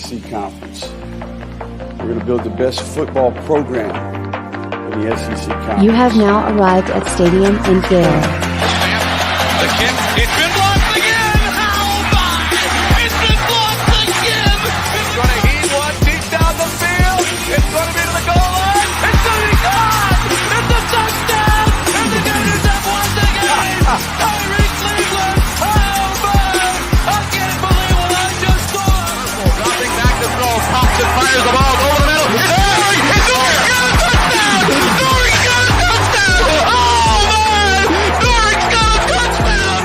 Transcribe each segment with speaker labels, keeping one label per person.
Speaker 1: SEC Conference. We're going to build the best football program in the SEC Conference.
Speaker 2: You have now arrived at Stadium and Gale.
Speaker 3: The kick, it's been blocked again! How about it? It's been blocked again! It's going to heat one deep down the field. It's going to be to the goal line. It's going to be gone! It's a touchdown! And the Gators have won the game! Tyree Cleveland! How about it? I can't believe what I just saw! Dropping back to throw. Thompson fires the ball over the middle. It's Dory! It's Dory! Got a touchdown! Dory got a touchdown! Oh, man! Dory's got a touchdown!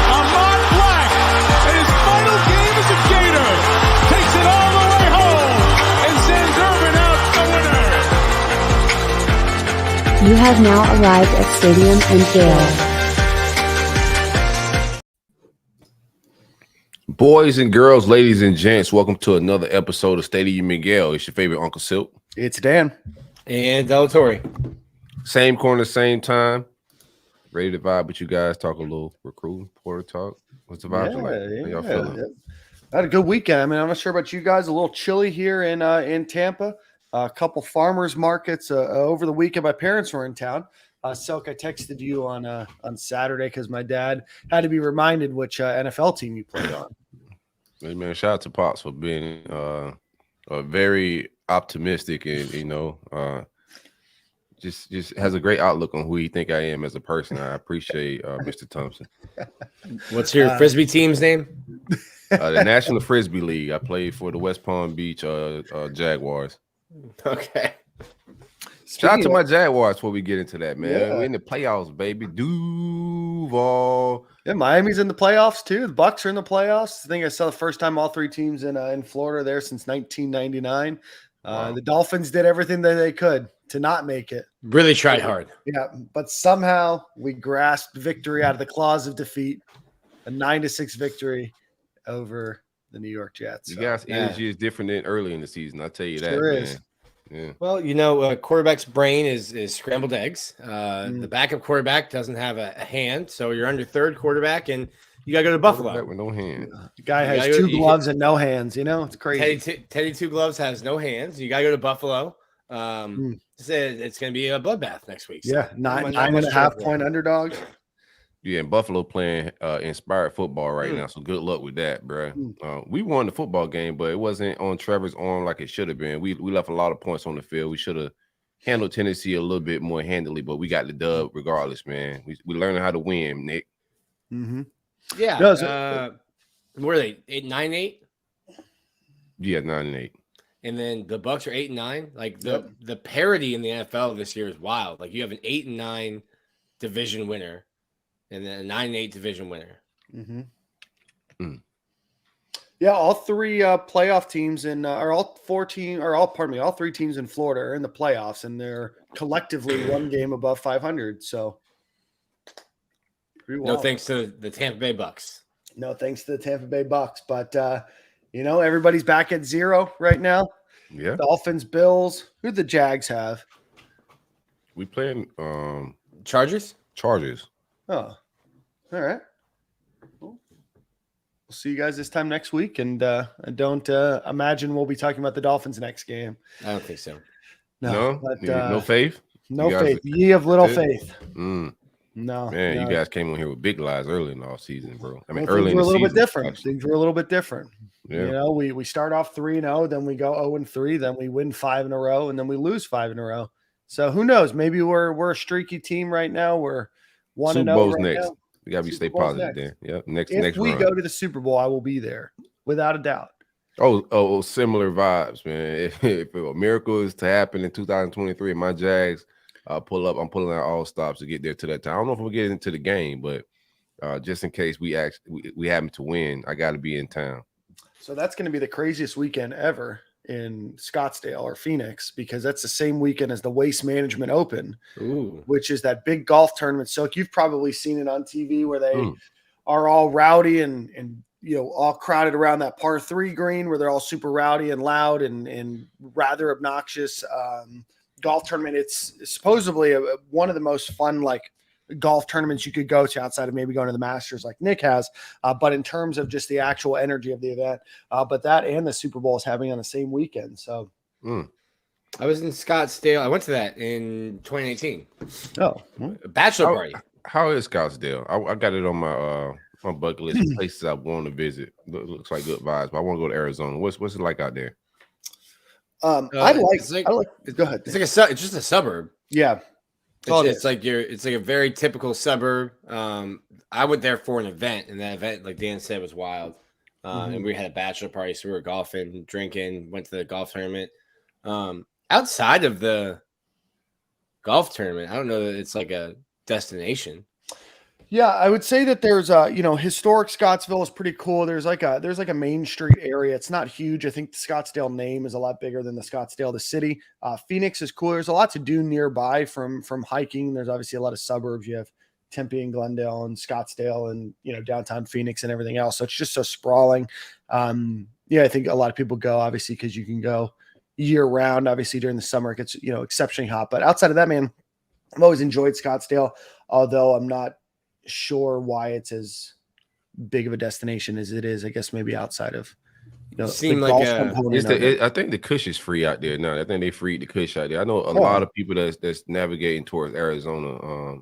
Speaker 4: Ahmad Black, in his final game as a Gator, takes it all the way home and sends Urban out the winner.
Speaker 2: You have now arrived at Stadium and Gale.
Speaker 5: Boys and girls, ladies and gents, welcome to another episode of Stadium and Gale. It's your favorite Uncle Silk.
Speaker 6: It's Dan.
Speaker 7: And Delatorre.
Speaker 5: Same corner, same time. Ready to vibe with you guys, talk a little recruiting, Porter talk. What's the vibe like? How y'all feeling?
Speaker 6: I had a good weekend. I mean, I'm not sure about you guys. A little chilly here in Tampa. A couple farmers markets over the weekend. My parents were in town. Silk, I texted you on Saturday because my dad had to be reminded which NFL team you played on.
Speaker 5: Hey man, shout out to Pops for being very optimistic and just has a great outlook on who he think I am as a person. I appreciate Mr. Thompson.
Speaker 7: What's your Frisbee team's name?
Speaker 5: The National Frisbee League. I played for the West Palm Beach Jaguars.
Speaker 7: Okay.
Speaker 5: Shout out to my Jaguars before we get into that, man. Yeah. We're in the playoffs, baby. Duval.
Speaker 6: Yeah, Miami's in the playoffs too. The Bucks are in the playoffs. I think I saw the first time all three teams in Florida there since 1999. Wow. The Dolphins did everything that they could to not make it.
Speaker 7: Really tried hard.
Speaker 6: Yeah, but somehow we grasped victory out of the claws of defeat. A 9-6 victory over the New York Jets.
Speaker 5: You guys' energy is different than early in the season. I'll tell you that,
Speaker 6: sure
Speaker 5: man.
Speaker 6: Is.
Speaker 7: Yeah. Well, quarterback's brain is scrambled eggs. The backup quarterback doesn't have a hand, so you're on your third quarterback, and you got to go to Buffalo.
Speaker 5: With no hand.
Speaker 6: The guy has two gloves and no hands. It's crazy.
Speaker 7: Teddy Two Gloves has no hands. You got to go to Buffalo. It's going to be a bloodbath next week. So
Speaker 6: yeah, 9.5 point underdogs.
Speaker 5: Yeah, and Buffalo playing inspired football right now, so good luck with that, bro. We won the football game, but it wasn't on Trevor's arm like it should have been. We left a lot of points on the field. We should have handled Tennessee a little bit more handily, but we got the dub regardless, man. We learning how to win, Nick.
Speaker 6: Mm-hmm.
Speaker 7: Yeah. Where are they? 9-8?
Speaker 5: Yeah, 9-8.
Speaker 7: And then the Bucks are 8-9. Like the parity in the NFL this year is wild. Like you have an 8-9 division winner. And then a 9-8 division winner.
Speaker 6: Mm-hmm. Yeah, all three playoff teams all three teams in Florida are in the playoffs, and they're collectively one game above 500. So,
Speaker 7: no thanks to the Tampa Bay Bucks.
Speaker 6: No thanks to the Tampa Bay Bucks, but everybody's back at 0 right now.
Speaker 5: Yeah,
Speaker 6: Dolphins, Bills. Who the Jags have?
Speaker 5: We playing
Speaker 7: Chargers.
Speaker 6: Oh, all right. We'll see you guys this time next week, and I don't imagine we'll be talking about the Dolphins next game.
Speaker 7: I don't think so.
Speaker 5: No, but, no faith.
Speaker 6: No faith. Ye of little faith.
Speaker 5: No, man,
Speaker 6: no.
Speaker 5: You guys came on here with big lies early in the offseason, bro. I mean,
Speaker 6: early in the season.
Speaker 5: Different.
Speaker 6: Things were a little bit different.
Speaker 5: Yeah.
Speaker 6: We start off 3-0, then we go 0-3, then we win 5 in a row, and then we lose 5 in a row. So who knows? Maybe we're a streaky team right now. We're 1-0
Speaker 5: Super Bowl's
Speaker 6: right
Speaker 5: next.
Speaker 6: now.
Speaker 5: We gotta stay positive there. Yep. Next.
Speaker 6: If we go to the Super Bowl, I will be there without a doubt.
Speaker 5: Oh, similar vibes, man. If a miracle is to happen in 2023, my Jags pull up, I'm pulling out all stops to get there to that time. I don't know if we'll get into the game, but just in case we happen to win, I got to be in town.
Speaker 6: So that's going to be the craziest weekend ever in Scottsdale or Phoenix, because that's the same weekend as the Waste Management Open, which is that big golf tournament. So you've probably seen it on TV where they are all rowdy and all crowded around that par 3 green where they're all super rowdy and loud and rather obnoxious golf tournament. It's supposedly one of the most fun golf tournaments you could go to outside of maybe going to the Masters like Nick has. But in terms of just the actual energy of the event, but that and the Super Bowl is happening on the same weekend. So
Speaker 7: I was in Scottsdale. I went to that in 2018.
Speaker 6: Oh,
Speaker 7: a bachelor party.
Speaker 5: How is Scottsdale? I got it on my bucket list of places I want to visit. Looks like good vibes, but I want to go to Arizona. What's it like out there?
Speaker 6: I like. Go ahead.
Speaker 7: It's just a suburb.
Speaker 6: Yeah.
Speaker 7: It's like a very typical suburb. I went there for an event, and that event, like Dan said, was wild. And we had a bachelor party, so we were golfing, drinking, went to the golf tournament. Outside of the golf tournament, I don't know that it's like a destination.
Speaker 6: Yeah, I would say that there's historic Scottsville is pretty cool. There's like a Main Street area. It's not huge. I think the Scottsdale name is a lot bigger than the Scottsdale, the city. Phoenix is cool. There's a lot to do nearby from hiking. There's obviously a lot of suburbs. You have Tempe and Glendale and Scottsdale and, downtown Phoenix and everything else. So it's just so sprawling. I think a lot of people go obviously because you can go year round. Obviously during the summer it gets, exceptionally hot, but outside of that, man, I've always enjoyed Scottsdale, although I'm not sure why it's as big of a destination as it is. I guess maybe outside of
Speaker 5: I think the Kush is free out there now. I think they freed the Kush out there. I know a lot of people that's navigating towards Arizona.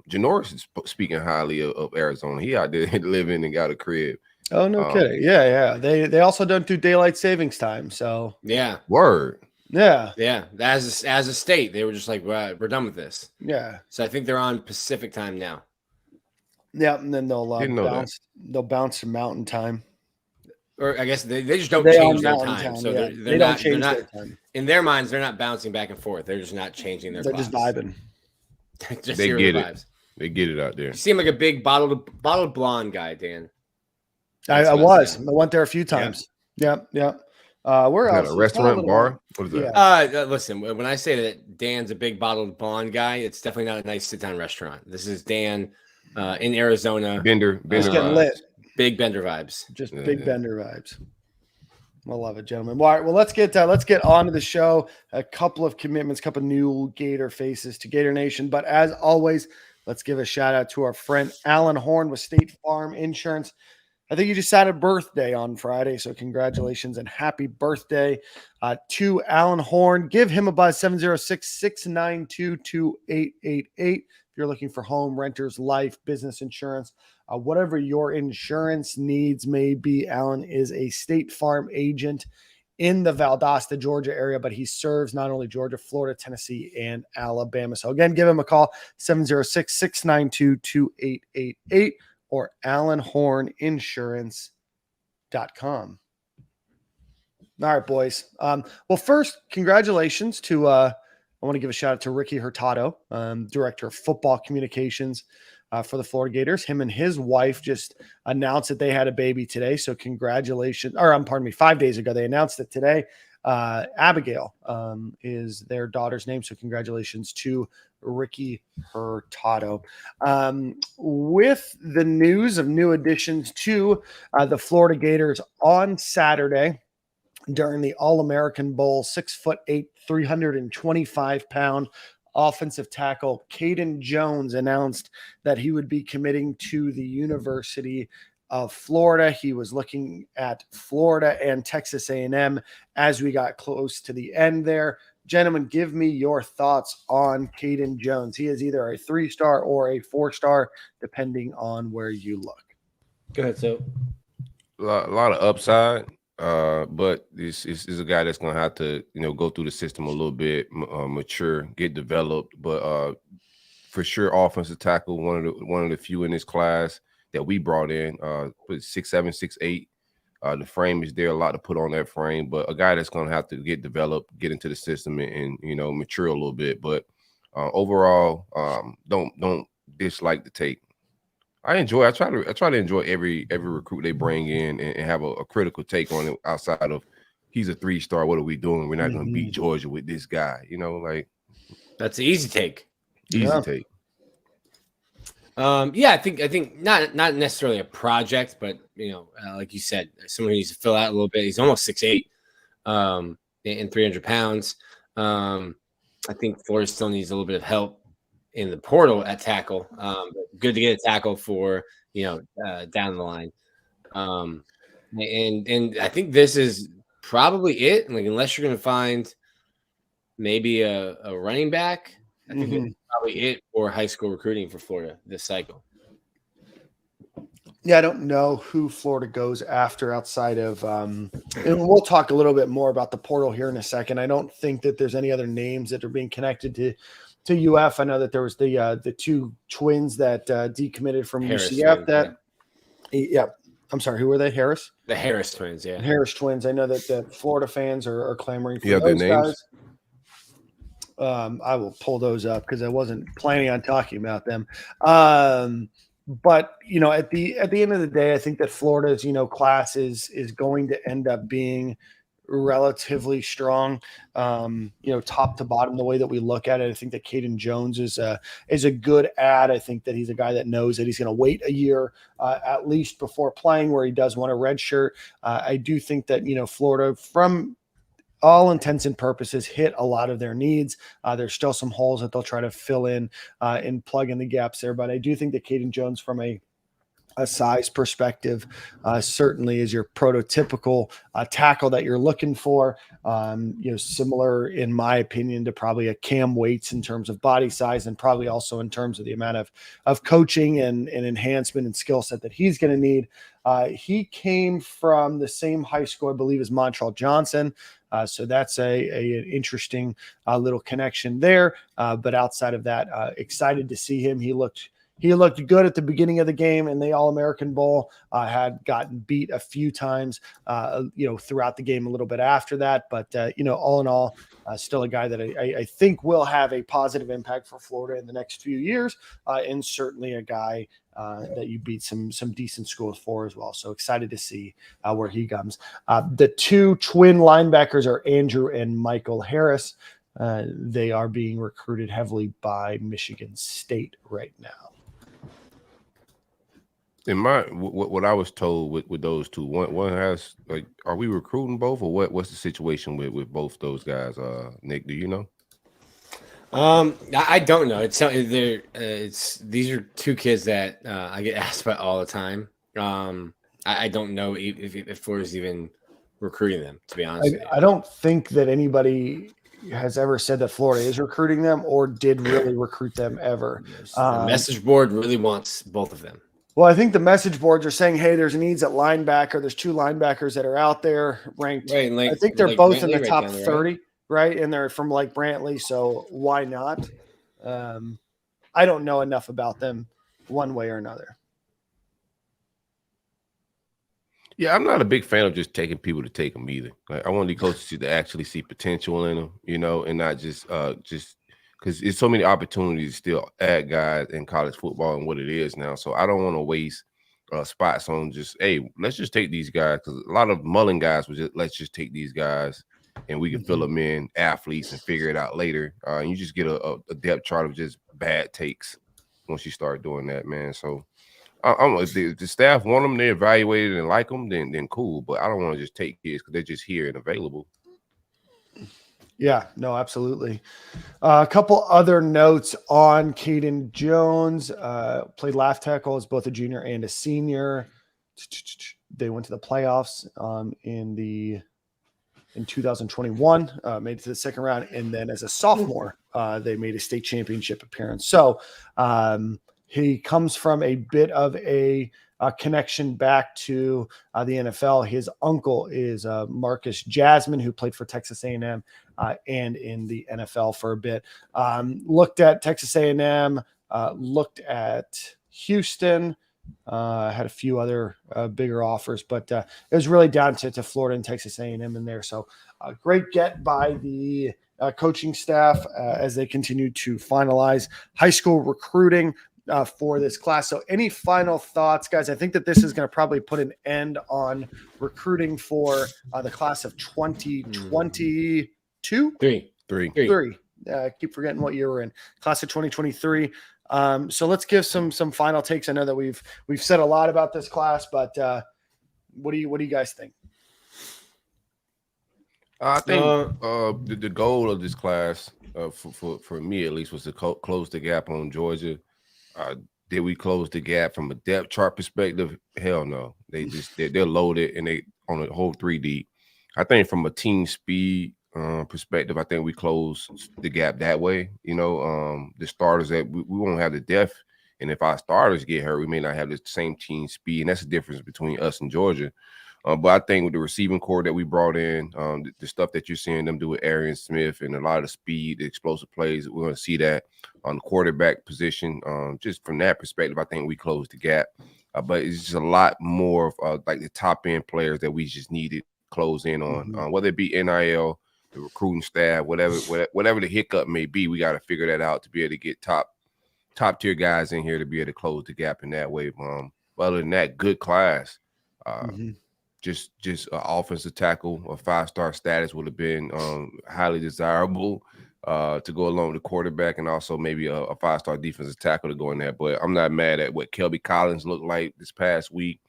Speaker 5: Janoris is speaking highly of Arizona. He out there living and got a crib.
Speaker 6: Oh, no kidding. Yeah. They also don't do daylight savings time. So
Speaker 7: yeah,
Speaker 6: word. Yeah.
Speaker 7: As a state, they were just like, well, we're done with this.
Speaker 6: Yeah.
Speaker 7: So I think they're on Pacific time now.
Speaker 6: Yeah, and then they'll bounce to mountain time.
Speaker 7: Or I guess they just don't change their time. So they're not their time. In their minds, they're not bouncing back and forth. They're just not changing their clocks.
Speaker 6: Just vibing.
Speaker 5: They get it. Vibes. They get it out there.
Speaker 7: You seem like a big bottled blonde guy, Dan.
Speaker 6: I went there a few times. Yeah. Where else?
Speaker 5: A restaurant, bar? What is that?
Speaker 7: Listen, when I say that Dan's a big bottled blonde guy, it's definitely not a nice sit-down restaurant. This is Dan in Arizona.
Speaker 5: Bender
Speaker 6: getting lit.
Speaker 7: Big Bender vibes.
Speaker 6: Just big Bender vibes. I love it, gentlemen. All right, well, let's get on to the show. A couple of commitments, couple of new Gator faces to Gator Nation. But as always, let's give a shout out to our friend Alan Horn with State Farm Insurance. I think you just had a birthday on Friday, so congratulations and happy birthday to Alan Horn. Give him a buzz, 706-692-2888. If you're looking for home, renters, life, business insurance, whatever your insurance needs may be, Alan is a State Farm agent in the Valdosta, Georgia area, but he serves not only Georgia, Florida, Tennessee, and Alabama. So again, give him a call, 706-692-2888. or AlanHornInsurance.com. All right, boys. Well, first, congratulations to I want to give a shout out to Ricky Hurtado, Director of Football Communications for the Florida Gators. Him and his wife just announced that they had a baby today. So congratulations. Or pardon me, 5 days ago. They announced it today. Abigail is their daughter's name. So congratulations to Ricky Hurtado. With the news of new additions to the Florida Gators on Saturday during the All-American Bowl, 6'8", 325-pound offensive tackle Caden Jones announced that he would be committing to the University of Florida. He was looking at Florida and Texas A&M as we got close to the end there. Gentlemen, give me your thoughts on Caden Jones. He is either a 3-star or a 4-star, depending on where you look.
Speaker 7: Go ahead, so.
Speaker 5: A lot of upside, but this is a guy that's going to have to, go through the system a little bit, mature, get developed. But for sure, offensive tackle, one of the few in this class that we brought in, 6'7", 6'8". The frame is there, a lot to put on that frame, but a guy that's going to have to get developed, get into the system, and mature a little bit. But overall, don't dislike the take. I try to enjoy every recruit they bring in and have a critical take on it. Outside of he's a 3-star, what are we doing? We're not going to beat Georgia with this guy. Like
Speaker 7: that's an easy take.
Speaker 5: Take.
Speaker 7: I think not necessarily a project, but like you said, someone who needs to fill out a little bit. He's almost 6'8", and 300 pounds. I think Florida still needs a little bit of help in the portal at tackle. Good to get a tackle for down the line. And I think this is probably it. Like, unless you're going to find maybe a running back, I think that's probably it for high school recruiting for Florida this cycle.
Speaker 6: Yeah, I don't know who Florida goes after outside of and we'll talk a little bit more about the portal here in a second. I don't think that there's any other names that are being connected to UF. I know that there was the two twins that decommitted from
Speaker 7: Harris
Speaker 6: UCF
Speaker 7: twins,
Speaker 6: yeah. I'm sorry, who were they? Harris?
Speaker 7: The Harris twins, yeah.
Speaker 6: Harris twins. I know that the Florida fans are clamoring for
Speaker 5: those
Speaker 6: their
Speaker 5: names.
Speaker 6: Guys. I will pull those up because I wasn't planning on talking about them. But at the end of the day, I think that Florida's class is going to end up being relatively strong, top to bottom. The way that we look at it, I think that Caden Jones is a good add. I think that he's a guy that knows that he's going to wait a year at least before playing, where he does want a red shirt. I do think that Florida, from all intents and purposes, hit a lot of their needs. There's still some holes that they'll try to fill in and plug in the gaps there. But I do think that Caden Jones, from a size perspective, certainly is your prototypical tackle that you're looking for. Similar, in my opinion, to probably a Cam Waits in terms of body size, and probably also in terms of the amount of coaching and enhancement and skill set that he's going to need. He came from the same high school, I believe, as Montreal Johnson. So that's an interesting little connection there. But outside of that, excited to see him. He looked good at the beginning of the game in the All-American Bowl, had gotten beat a few times, throughout the game a little bit after that. But, all in all, still a guy that I think will have a positive impact for Florida in the next few years, and certainly a guy that you beat some decent schools for as well. So excited to see where he comes. The two twin linebackers are Andrew and Michael Harris. They are being recruited heavily by Michigan State right now.
Speaker 5: In what I was told with those two, one has, like, are we recruiting both, or what's the situation with both those guys? Nick, do you know?
Speaker 7: I don't know. These are two kids that I get asked about all the time. I don't know if Florida's even recruiting them, to be honest.
Speaker 6: I don't think that anybody has ever said that Florida is recruiting them or did really recruit them ever.
Speaker 7: The message board really wants both of them.
Speaker 6: Well, I think the message boards are saying, hey, there's needs at linebacker. There's two linebackers that are out there ranked.
Speaker 7: Right,
Speaker 6: I think they're both
Speaker 7: Brantley
Speaker 6: in the top
Speaker 7: right
Speaker 6: 30, right? And they're from Brantley, so why not? I don't know enough about them one way or another.
Speaker 5: Yeah, I'm not a big fan of just taking people to take them either. Like, I want the coaches to actually see potential in them, and not just because it's so many opportunities to still add guys in college football and what it is now. So I don't want to waste spots on just, hey, let's just take these guys, because a lot of Mullen guys would just, let's just take these guys and we can fill them in athletes and figure it out later. And you just get a depth chart of just bad takes once you start doing that, man. So if the staff want them, they evaluate it and like them, then cool. But I don't want to just take kids because they're just here and available.
Speaker 6: Yeah, no, absolutely. A couple other notes on Caden Jones. Played left tackle as both a junior and a senior. They went to the playoffs in 2021, made it to the second round, and then as a sophomore, they made a state championship appearance. So he comes from a bit of a connection back to the NFL. His uncle is Marcus Jasmine, who played for Texas A&M and in the NFL for a bit. Looked at Texas A&M, looked at Houston, had a few other bigger offers, but it was really down to Florida and Texas A&M in there. So great get by the coaching staff as they continue to finalize high school recruiting for this class. So any final thoughts, guys? I think that this is going to probably put an end on recruiting for the class of 2022.
Speaker 5: Three.
Speaker 6: Keep forgetting what year we're in. Class of 2023. So let's give some final takes. I know that we've said a lot about this class, but what do you guys think?
Speaker 5: I think the goal of this class for me at least, was to close the gap on Georgia. Did we close the gap from a depth chart perspective? Hell no. They're loaded and they on a whole 3 deep. I think from a team speed perspective, I think we close the gap that way. The starters that we won't have the depth, and if our starters get hurt, we may not have the same team speed, and that's the difference between us and Georgia. But I think with the receiving core that we brought in, the stuff that you're seeing them do with Arian Smith and a lot of the speed, the explosive plays, we're going to see that on the quarterback position. Just from that perspective, I think we closed the gap. But it's just a lot more of like the top end players that we just needed to close in on, whether it be NIL, the recruiting staff, whatever the hiccup may be. We got to figure that out to be able to get top tier guys in here to be able to close the gap in that way. But other than that, good class. Just an offensive tackle or 5-star status would have been highly desirable to go along with the quarterback, and also maybe a 5-star defensive tackle to go in there. But I'm not mad at what Kelby Collins looked like this past week.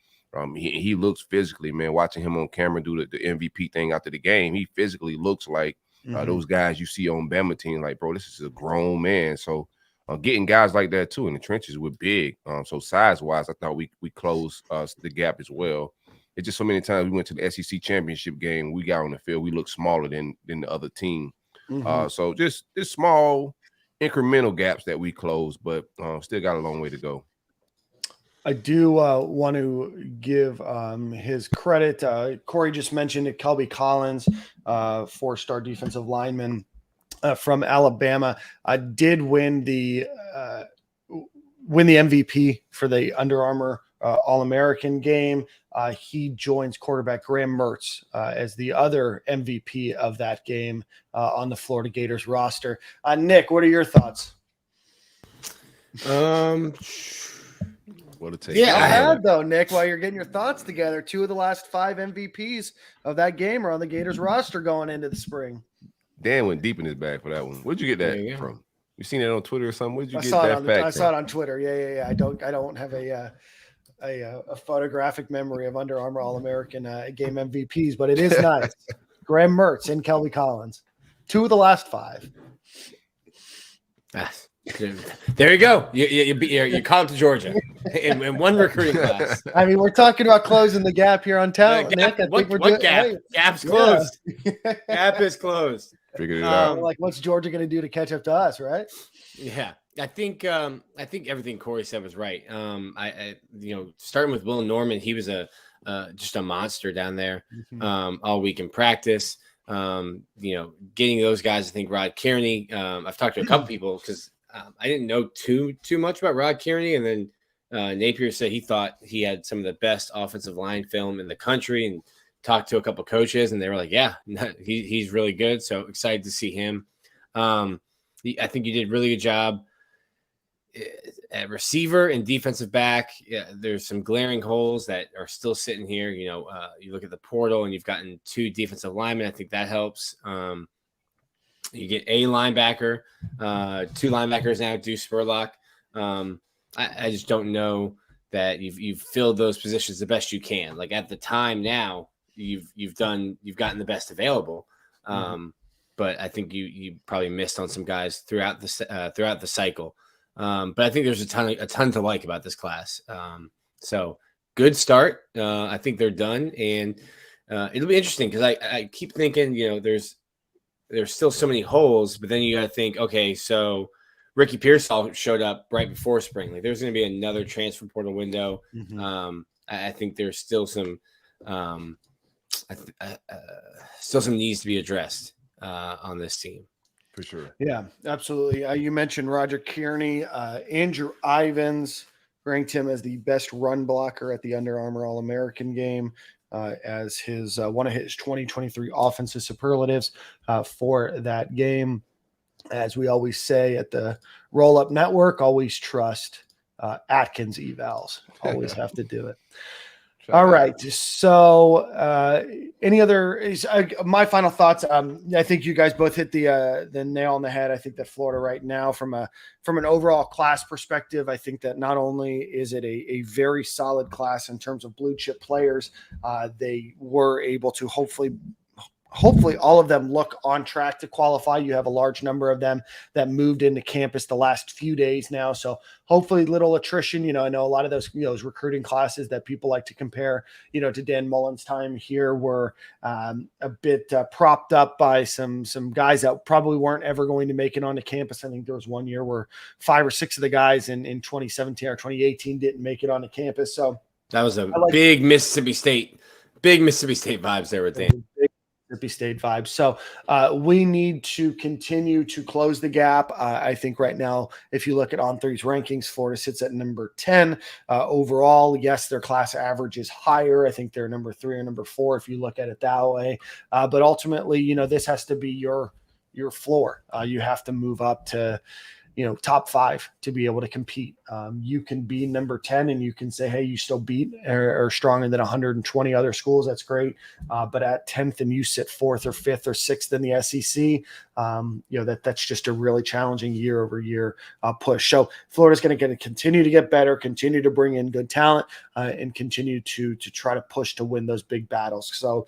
Speaker 5: He looks physically, man. Watching him on camera do the MVP thing after the game, he physically looks like those guys you see on Bama team. Like, bro, this is a grown man. So getting guys like that too in the trenches were big. So size-wise, I thought we closed the gap as well. It's just so many times we went to the SEC championship game, we got on the field, we looked smaller than the other team. So just small incremental gaps that we closed, but still got a long way to go.
Speaker 6: I do want to give his credit. Corey just mentioned it, Kelby Collins, 4-star defensive lineman from Alabama, did win the MVP for the Under Armour All-American game. He joins quarterback Graham Mertz as the other MVP of that game on the Florida Gators roster. Nick, what are your thoughts?
Speaker 5: What a take.
Speaker 6: Yeah, not bad though, Nick. While you're getting your thoughts together, 2 of the last 5 MVPs of that game are on the Gators roster going into the spring.
Speaker 5: Dan went deep in his bag for that one. Where'd you get that from? You seen it on Twitter or something? Where'd you get that fact from?
Speaker 6: I saw it on Twitter. Yeah. I don't have a photographic memory of Under Armour All-American game MVPs, but it is nice. Graham Mertz and Kelby Collins, 2 of the last 5.
Speaker 7: There you go. You caught up to Georgia in one recruiting class.
Speaker 6: I mean, we're talking about closing the gap here on talent, Nick. I think we're doing
Speaker 7: gap?
Speaker 6: Hey,
Speaker 7: Gap's closed. Yeah. Gap is closed.
Speaker 5: Figured it out.
Speaker 6: Like, what's Georgia going to do to catch up to us, right?
Speaker 7: Yeah, I think everything Corey said was right. I starting with Will Norman, he was just a monster down there all week in practice. Getting those guys. I think Rod Kearney. I've talked to a couple people because I didn't know too much about Rod Kearney, and then Napier said he thought he had some of the best offensive line film in the country, and talked to a couple coaches, and they were like, "Yeah, he's really good." So excited to see him. I think you did a really good job at receiver and defensive back. Yeah, there's some glaring holes that are still sitting here. You look at the portal, and you've gotten 2 defensive linemen. I think that helps. You get a linebacker, 2 linebackers now, Duece, Spurlock. I just don't know that you've filled those positions the best you can. Like at the time now, you've gotten the best available. But I think you probably missed on some guys throughout the cycle. But I think there's a ton to like about this class. So good start. I think they're done, and it'll be interesting because I keep thinking, there's still so many holes, but then you got to think, okay, so Ricky Pearsall showed up right before spring. Like there's going to be another transfer portal window. I think there's still some needs to be addressed on this team.
Speaker 5: For sure.
Speaker 6: Yeah, absolutely. You mentioned Roger Kearney. Andrew Ivins ranked him as the best run blocker at the Under Armour All-American game. As his one of his 2023 offensive superlatives for that game. As we always say at the Roll Up Network, always trust Atkins evals. Always have to do it. All right. So any other my final thoughts. I think you guys both hit the nail on the head. I think that Florida right now from an overall class perspective, I think that not only is it a very solid class in terms of blue chip players, they were able to hopefully hopefully all of them look on track to qualify. You have a large number of them that moved into campus the last few days now. So hopefully little attrition. I know a lot of those, those recruiting classes that people like to compare, to Dan Mullen's time here were a bit propped up by some guys that probably weren't ever going to make it onto campus. I think there was one year where 5 or 6 of the guys in 2017 or 2018 didn't make it onto campus. So
Speaker 7: that was a big Mississippi State vibes there with Dan.
Speaker 6: Mississippi State vibes. So we need to continue to close the gap. I think right now, if you look at On3's rankings, Florida sits at number 10 overall. Yes, their class average is higher. I think they're number 3 or number 4 if you look at it that way. But ultimately, this has to be your floor. You have to move up to top 5 to be able to compete. You can be number 10 and you can say, hey, you still beat or stronger than 120 other schools. That's great. But at 10th and you sit 4th or 5th or 6th in the SEC, that's just a really challenging year over year push. So Florida's going to continue to get better, continue to bring in good talent, and continue to try to push to win those big battles. So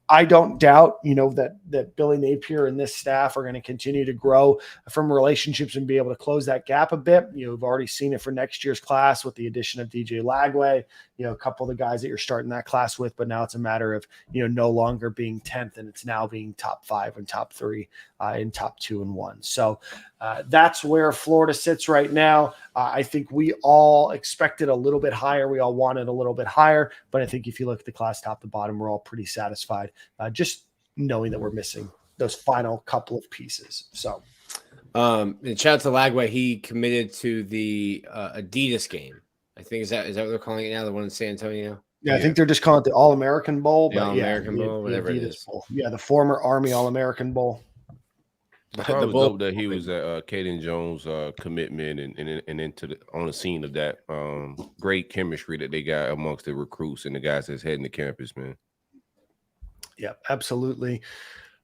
Speaker 6: I don't doubt, that Billy Napier and this staff are going to continue to grow from relationships and be able to close that gap a bit. You've already seen it for next year's class with the addition of DJ Lagway, a couple of the guys that you're starting that class with, but now it's a matter of, no longer being 10th and it's now being top 5 and top 3 and top 2 and 1. So that's where Florida sits right now. I think we all expected a little bit higher. We all wanted a little bit higher, but I think if you look at the class top to bottom, we're all pretty satisfied just knowing that we're missing those final couple of pieces. So
Speaker 7: and shout out to Lagway. He committed to the Adidas game. I think is that what they're calling it now? The one in San Antonio.
Speaker 6: Yeah, I think they're just calling it the All-American Bowl.
Speaker 7: The All-American Bowl, whatever it is.
Speaker 6: Bowl. Yeah, the former Army All-American Bowl.
Speaker 5: It was dope that he was at Caden Jones' commitment and into on the scene of that great chemistry that they got amongst the recruits and the guys that's heading to campus, man.
Speaker 6: Yeah, absolutely.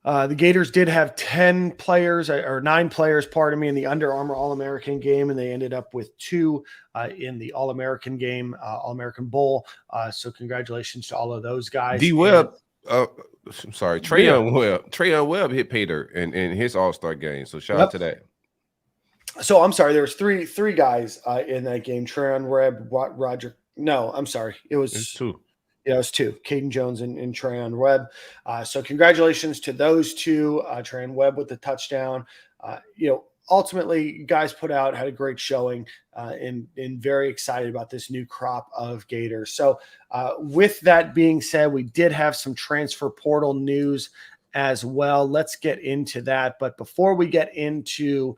Speaker 6: The Gators did have 10 players or 9 players, pardon me, in the Under Armour All-American game, and they ended up with 2 in the All-American game, All-American Bowl. So congratulations to all of those guys.
Speaker 5: D-Webb, I'm sorry, Trayon Webb hit pay dirt in his All-Star game. So shout out to that.
Speaker 6: So I'm sorry, there was three guys in that game. Trayon Webb, Roger. No, I'm sorry, it was
Speaker 5: 2.
Speaker 6: Yeah, it was 2, Caden Jones and Trayon Webb. So congratulations to those 2. Trayon Webb with the touchdown. Ultimately, guys had a great showing and very excited about this new crop of Gators. So with that being said, we did have some transfer portal news as well. Let's get into that. But before we get into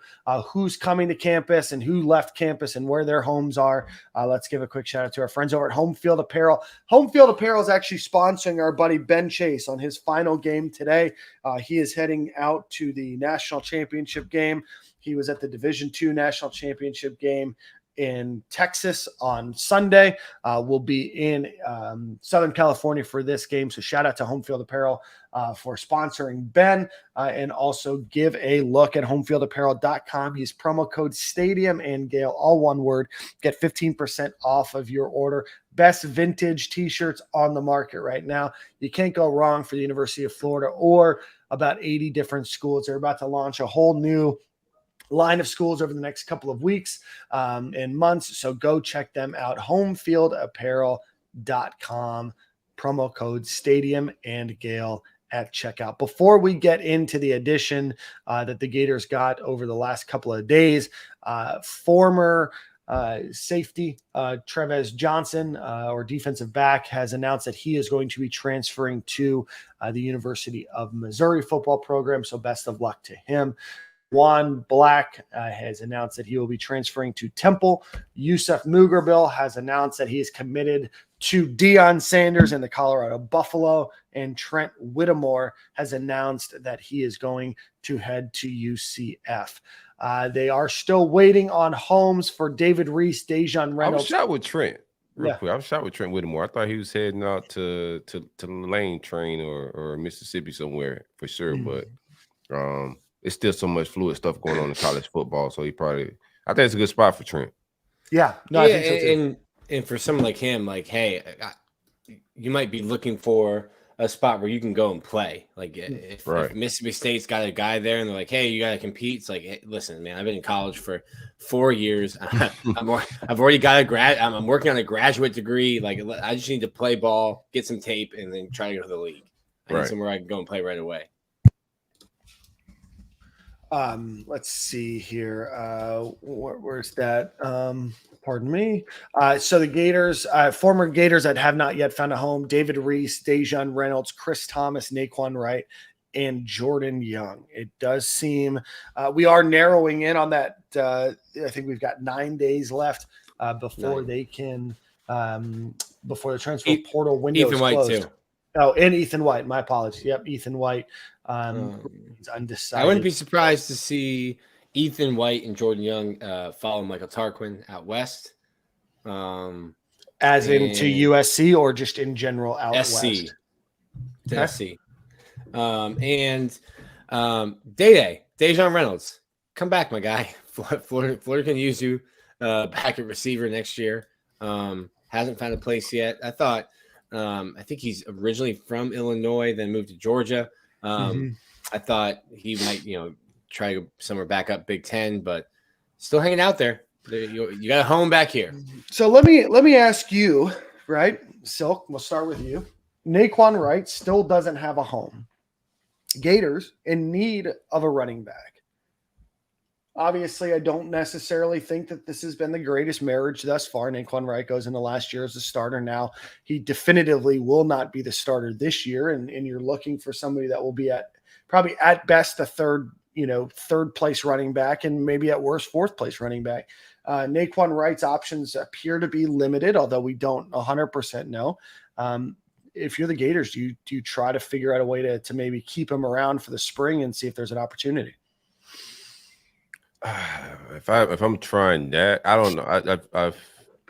Speaker 6: who's coming to campus and who left campus and where their homes are, let's give a quick shout out to our friends over at Home Field Apparel. Home Field Apparel is actually sponsoring our buddy Ben Chase on his final game today. He is heading out to the national championship game. He was at the Division II national championship game in Texas on Sunday. We'll be in Southern California for this game. So shout out to Home Field Apparel for sponsoring Ben, and also give a look at homefieldapparel.com. Use promo code Stadium and Gale, all one word. Get 15% off of your order. Best vintage t-shirts on the market right now. You can't go wrong for the University of Florida or about 80 different schools. They're about to launch a whole new line of schools over the next couple of weeks and months. So go check them out. Homefieldapparel.com, promo code Stadium and Gale at checkout. Before we get into the addition that the Gators got over the last couple of days, former safety Trevez Johnson, or defensive back, has announced that he is going to be transferring to the University of Missouri football program. So best of luck to him. Juan Black has announced that he will be transferring to Temple. Yusuf Mugerbil has announced that he is committed to Deion Sanders and the Colorado Buffalo. And Trent Whittemore has announced that he is going to head to UCF. They are still waiting on homes for David Reese, Dejon Reynolds.
Speaker 5: I was shot with Trent. Real quick. I was shot with Trent Whittemore. I thought he was heading out to Lane Train or Mississippi somewhere for sure. But it's still so much fluid stuff going on in college football. So I think it's a good spot for Trent.
Speaker 6: Yeah. No, I think so too.
Speaker 7: And for someone like him, like, hey, you might be looking for a spot where you can go and play. Like if Mississippi State's got a guy there and they're like, hey, you got to compete. It's like, hey, listen, man, I've been in college for 4 years. I've already got I'm working on a graduate degree. Like I just need to play ball, get some tape, and then try to go to the league. I need somewhere I can go and play right away.
Speaker 6: Let's see here. Where's that? Pardon me. So the Gators, former Gators that have not yet found a home: David Reese, Dejon Reynolds, Chris Thomas, Naquan Wright, and Jordan Young. It does seem we are narrowing in on that. I think we've got 9 days left before they can before the transfer portal window is closed. White too. Oh, and Ethan White. My apologies. Yep, Ethan White. He's undecided.
Speaker 7: I wouldn't be surprised to see Ethan White and Jordan Young follow Michael Tarquin out west.
Speaker 6: As into USC or just in general out
Speaker 7: SC.
Speaker 6: west?
Speaker 7: To SC. And Dejon Reynolds, come back, my guy. Florida can use you back at receiver next year. Hasn't found a place yet. I think he's originally from Illinois, then moved to Georgia. I thought he might, try to go somewhere back up Big Ten, but still hanging out there. You got a home back here.
Speaker 6: So let me ask you, right, Silk, we'll start with you. Naquan Wright still doesn't have a home. Gators in need of a running back. Obviously, I don't necessarily think that this has been the greatest marriage thus far. Naquan Wright goes into last year as a starter. Now he definitively will not be the starter this year, and you're looking for somebody that will be probably at best a third place running back, and maybe at worst fourth place running back. Naquan Wright's options appear to be limited, although we don't 100% know. If you're the Gators, do you try to figure out a way to maybe keep him around for the spring and see if there's an opportunity?
Speaker 5: If I'm trying that, I don't know. I've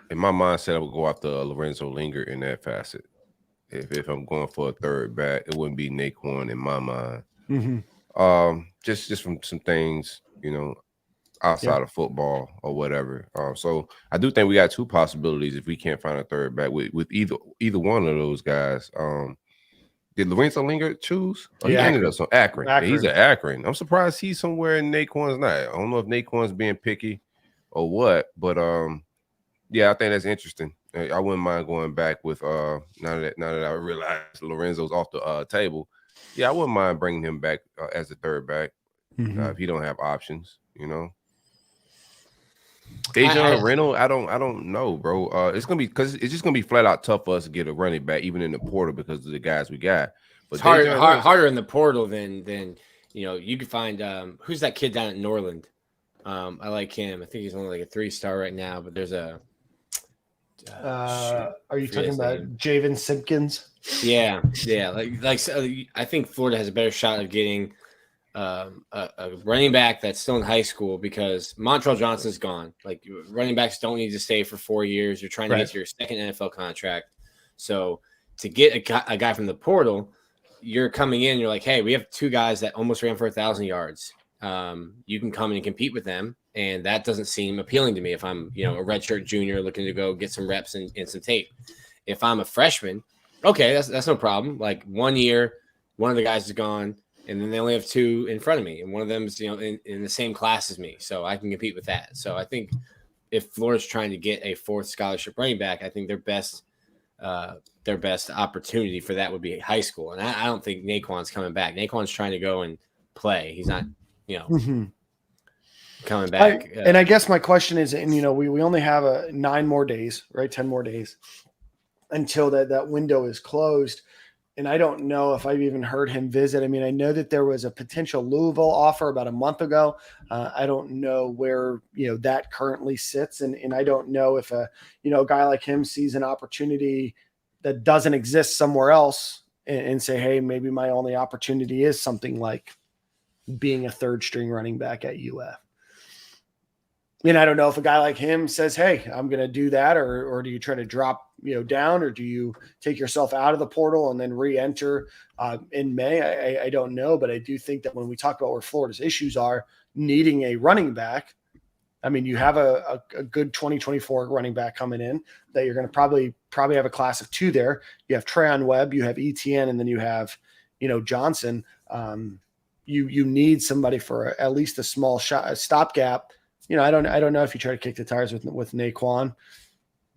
Speaker 5: in my mindset, I would go after Lorenzo Linger in that facet. If I'm going for a third back, it wouldn't be Naquan in my mind. Just from some things, outside of football or whatever. So I do think we got two possibilities if we can't find a third back with either one of those guys. Did Lorenzo Linger choose? He ended up on Akron. Yeah, he's at Akron. I'm surprised he's somewhere in Naquan's not. I don't know if Naquan's being picky or what, but I think that's interesting. I wouldn't mind going back with now that I realize Lorenzo's off the table. Yeah, I wouldn't mind bringing him back as a third back if he don't have options. Dejon Reynolds, I don't know, bro. It's just gonna be flat out tough for us to get a running back, even in the portal, because of the guys we got. But
Speaker 7: it's harder in the portal than you can find who's that kid down at Norland? I like him. I think he's only like a 3-star right now, but there's a
Speaker 6: are you talking about Javen Simpkins?
Speaker 7: Yeah. Like I think Florida has a better shot of getting a running back that's still in high school, because Montrell Johnson's gone. Like, running backs don't need to stay for 4 years. You're trying to get to your second NFL contract. So to get a guy from the portal, you're coming in, you're like, hey, we have 2 guys that almost ran for 1,000 yards. You can come in and compete with them. And that doesn't seem appealing to me if I'm, a redshirt junior looking to go get some reps and some tape. If I'm a freshman, okay, that's no problem. Like, 1 year, one of the guys is gone, and then they only have 2 in front of me, and one of them is, in the same class as me, so I can compete with that. So I think if Florida's trying to get a 4th scholarship running back, I think their best opportunity for that would be high school. And I don't think Naquan's coming back. Naquan's trying to go and play. He's not, coming back.
Speaker 6: And I guess my question is, and we only have 9 more days, right? 10 more days until that window is closed. And I don't know if I've even heard him visit. I mean, I know that there was a potential Louisville offer about a month ago. I don't know where, that currently sits. And I don't know if a guy like him sees an opportunity that doesn't exist somewhere else and say, hey, maybe my only opportunity is something like being a 3rd string running back at UF. And I don't know if a guy like him says, hey, I'm going to do that, or do you try to drop, down, or do you take yourself out of the portal and then re-enter in May? I don't know, but I do think that when we talk about where Florida's issues are, needing a running back, I mean, you have a good 2024 running back coming in that you're going to probably have a class of 2 there. You have Treyon Webb, you have ETN, and then you have, Johnson. You need somebody for at least a small shot, a stopgap. I don't know if you try to kick the tires with Naquan,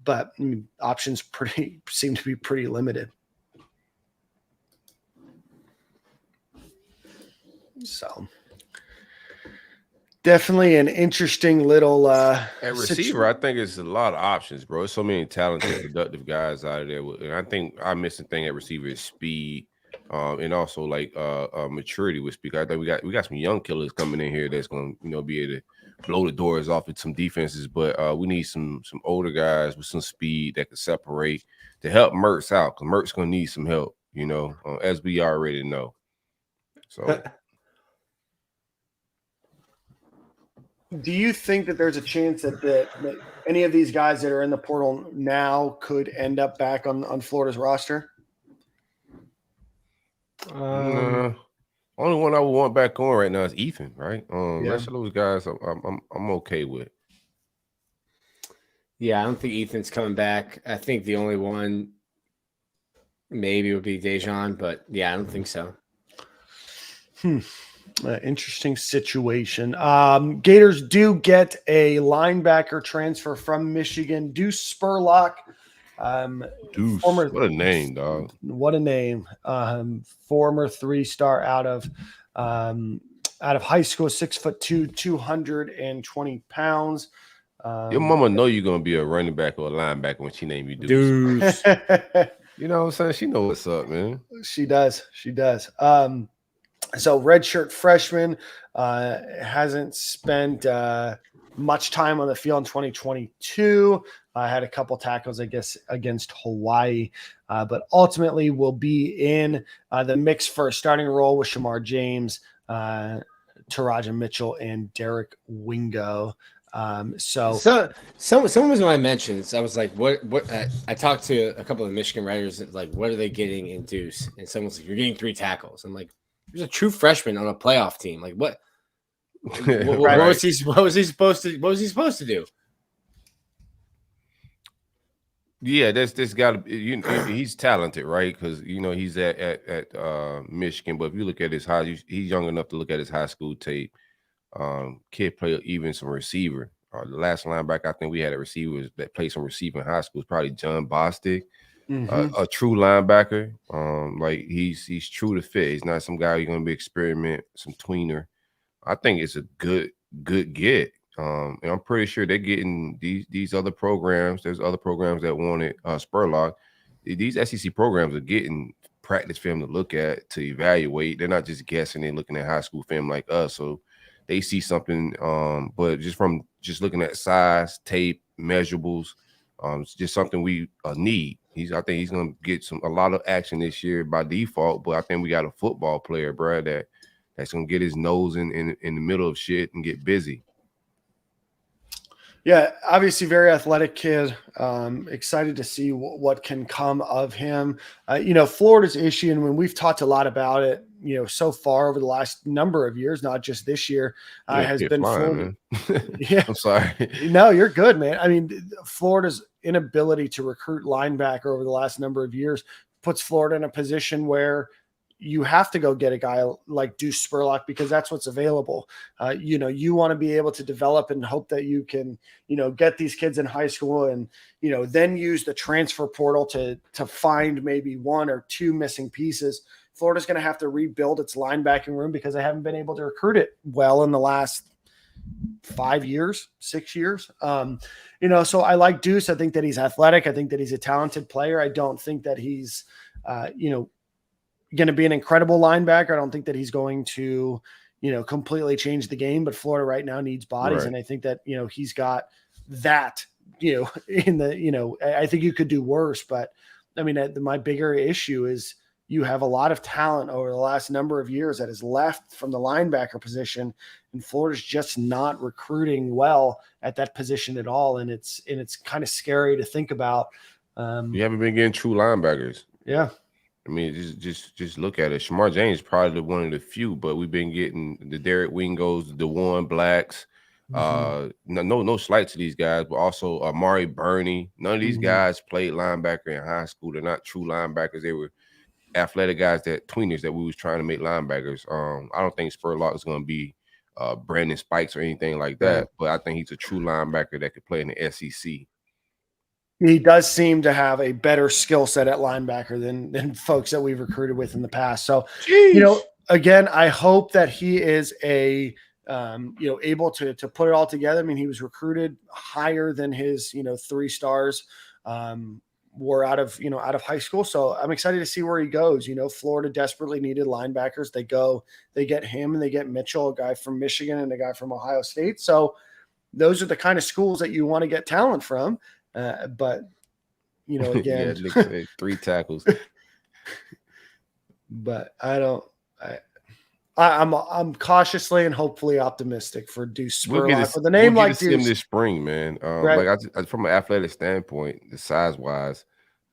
Speaker 6: but options seem to be pretty limited. So definitely an interesting little
Speaker 5: at receiver. I think it's a lot of options, bro. There's so many talented, productive guys out of there. And I think our missing thing at receiver is speed, and also like maturity with speed. I think we got some young killers coming in here that's going to be able to blow the doors off at some defenses. But we need some older guys with some speed that can separate to help Mertz out, because Mertz going to need some help, as we already know. So.
Speaker 6: Do you think that there's a chance that any of these guys that are in the portal now could end up back on Florida's roster?
Speaker 5: Only one I would want back on right now is Ethan, right? Rest of those guys, I'm okay with.
Speaker 7: Yeah, I don't think Ethan's coming back. I think the only one maybe would be Dejan, but yeah, I don't think so.
Speaker 6: Interesting situation. Gators do get a linebacker transfer from Michigan, Duece Spurlock.
Speaker 5: Duece, what a name, dog.
Speaker 6: What a name. Former 3-star out of high school, 6'2", 220 pounds.
Speaker 5: Your mama know you're gonna be a running back or a linebacker when she name you Duece. You know what I'm saying? She know what's up, man.
Speaker 6: She does. So redshirt freshman, hasn't spent much time on the field in 2022. Had a couple tackles, I guess, against Hawaii, but ultimately will be in the mix for a starting role with Shamar James, Taraja Mitchell, and Derek Wingo.
Speaker 7: Someone was when I mentioned, I was like, what I talked to a couple of Michigan writers, like, what are they getting in Duece? And someone's like, you're getting 3 tackles. I'm like, there's a true freshman on a playoff team. Like, what was he supposed to do?
Speaker 5: Yeah, this got to he's talented, right? Because he's at Michigan, but if you look at his he's young enough to look at his high school tape. Kid play even some receiver. The last linebacker I think we had a receiver that played some receiver in high school was probably John Bostic. A true linebacker. Like he's true to fit. He's not some guy you're gonna be experiment, some tweener. I think it's a good get. And I'm pretty sure they're getting these other programs. There's other programs that wanted Spurlock. These SEC programs are getting practice film to look at, to evaluate. They're not just guessing and looking at high school film like us. So they see something, but just looking at size, tape, measurables, it's just something we need. I think he's gonna get a lot of action this year by default. But I think we got a football player, bro, that's gonna get his nose in the middle of shit and get busy.
Speaker 6: Yeah, obviously very athletic kid. Excited to see what can come of him. Florida's issue, and when we've talked a lot about it, so far over the last number of years, not just this year, has been Florida. Yeah, I'm sorry. No, you're good, man. I mean, Florida's inability to recruit linebacker over the last number of years puts Florida in a position where you have to go get a guy like Duece Spurlock because that's what's available. You want to be able to develop and hope that you can, get these kids in high school and, then use the transfer portal to find maybe 1 or 2 missing pieces. Florida's going to have to rebuild its linebacking room because they haven't been able to recruit it well in the last 5 years, 6 years. So I like Duece. I think that he's athletic. I think that he's a talented player. I don't think that he's, going to be an incredible linebacker. I don't think that he's going to, completely change the game, but Florida right now needs bodies. Right. And I think that, he's got that, I think you could do worse, but I mean, my bigger issue is you have a lot of talent over the last number of years that has left from the linebacker position, and Florida's just not recruiting well at that position at all. And it's kind of scary to think about.
Speaker 5: You haven't been getting true linebackers.
Speaker 6: Yeah.
Speaker 5: I mean, just look at it. Shamar James is probably one of the few, but we've been getting the Derek Wingos, the DeJuan Blacks, No slight to these guys, but also Amari Burney. None of these guys played linebacker in high school. They're not true linebackers. They were athletic guys, tweeners that we was trying to make linebackers. I don't think Spurlock is going to be Brandon Spikes or anything like that, but I think he's a true linebacker that could play in the SEC.
Speaker 6: He does seem to have a better skill set at linebacker than folks that we've recruited with in the past. So, again, I hope that he is able to put it all together. I mean, he was recruited higher than his, 3 stars were out of high school. So I'm excited to see where he goes. Florida desperately needed linebackers. They get him and they get Mitchell, a guy from Michigan and a guy from Ohio State. So those are the kind of schools that you want to get talent from. But again,
Speaker 5: yeah, 3 tackles.
Speaker 6: But I'm cautiously and hopefully optimistic for Duece Spurlock. With a name like Duece,
Speaker 5: him this spring, man. Right. Like from an athletic standpoint, the size wise,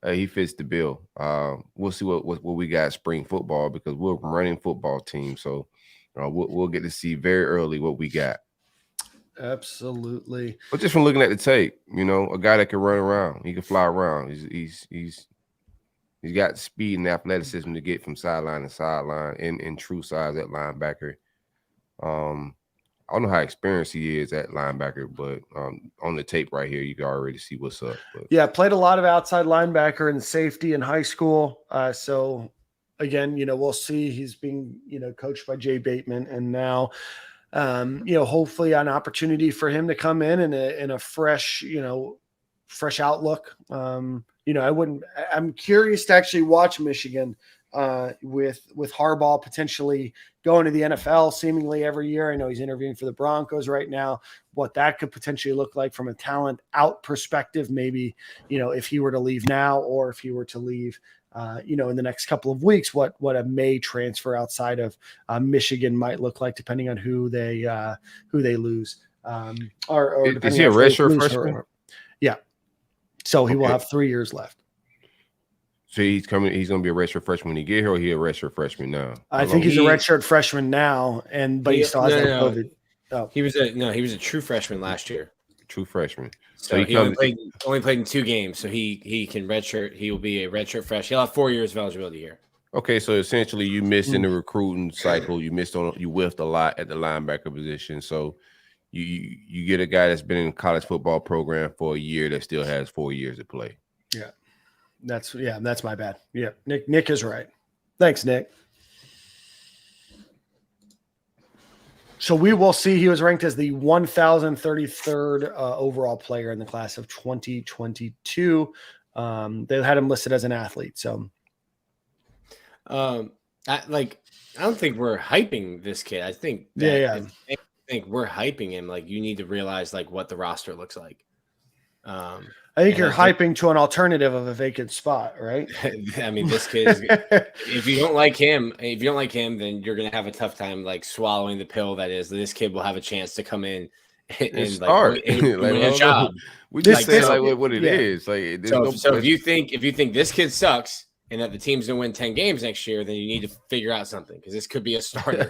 Speaker 5: he fits the bill. We'll see what we got spring football because we're a running football team. So we'll get to see very early what we got.
Speaker 6: Absolutely.
Speaker 5: But just from looking at the tape, a guy that can run around, he can fly around. He's got speed and athleticism to get from sideline to sideline in true size at linebacker. I don't know how experienced he is at linebacker, but on the tape right here, you can already see what's up. But.
Speaker 6: Yeah, played a lot of outside linebacker and safety in high school. So again, we'll see. He's being coached by Jay Bateman, and now hopefully an opportunity for him to come in a fresh outlook. I'm curious to actually watch Michigan with Harbaugh potentially going to the NFL seemingly every year. I know he's interviewing for the Broncos right now, what that could potentially look like from a talent out perspective, maybe, if he were to leave now or if he were to leave, in the next couple of weeks, what a May transfer outside of Michigan might look like, depending on who they lose. Or
Speaker 5: is he a redshirt freshman?
Speaker 6: Yeah. So he will have 3 years left.
Speaker 5: So he's going to be a redshirt freshman when he get here, or he a redshirt freshman now?
Speaker 6: I think he's a redshirt freshman now, but he still has COVID.
Speaker 7: Oh. He was a true freshman last year.
Speaker 5: True freshman.
Speaker 7: So he only played in 2 games, so he can redshirt. He will be a redshirt freshman. He'll have 4 years of eligibility here.
Speaker 5: Okay, so essentially you missed in the recruiting cycle. You whiffed a lot at the linebacker position. So you get a guy that's been in the college football program for a year that still has 4 years to play.
Speaker 6: Yeah. That's my bad. Yeah. Nick is right. Thanks, Nick. So we will see. He was ranked as the 1,033rd overall player in the class of 2022. They had him listed as an athlete. So,
Speaker 7: I don't think we're hyping this kid. I think I think we're hyping him. Like, you need to realize what the roster looks like.
Speaker 6: I think you're hyping to an alternative of a vacant spot, right?
Speaker 7: I mean, this kid is, if you don't like him, then you're gonna have a tough time swallowing the pill that is this kid will have a chance to come in and
Speaker 5: start
Speaker 7: win a job.
Speaker 5: We just say what it is. So
Speaker 7: if you think this kid sucks and that the team's gonna win 10 games next year, then you need to figure out something, because this could be a starting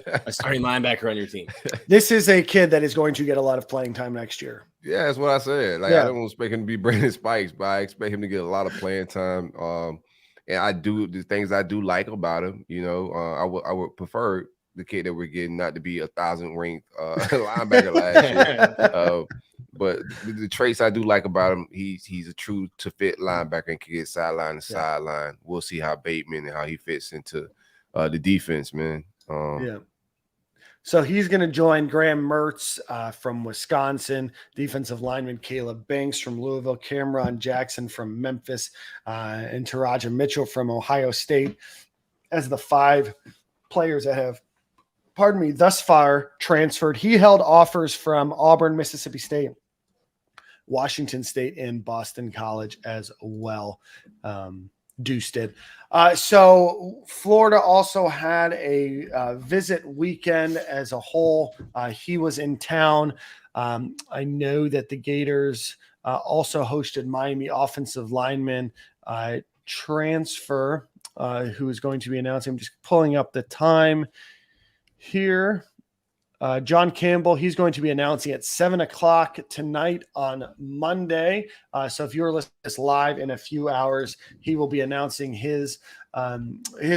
Speaker 7: linebacker on your team.
Speaker 6: This is a kid that is going to get a lot of playing time next year.
Speaker 5: Yeah, that's what I said. I don't expect him to be Brandon Spikes, but I expect him to get a lot of playing time. And the things I do like about him, I would prefer the kid that we're getting not to be 1,000 ranked linebacker last year. But the traits I do like about him, he's a true to fit linebacker and can get sideline to sideline. We'll see how Bateman and how he fits into the defense, man.
Speaker 6: So he's going to join Graham Mertz from Wisconsin, defensive lineman Caleb Banks from Louisville, Cameron Jackson from Memphis, and Taraja Mitchell from Ohio State as the 5 players that have, thus far transferred. He held offers from Auburn, Mississippi State, Washington State, and Boston College as well. Duece did. So Florida also had a visit weekend as a whole. He was in town. I know that the Gators also hosted Miami offensive lineman transfer who is going to be announcing. I'm just pulling up the time here. John Campbell, he's going to be announcing at 7:00 tonight on Monday. So if you're listening to this live in a few hours, he will be announcing his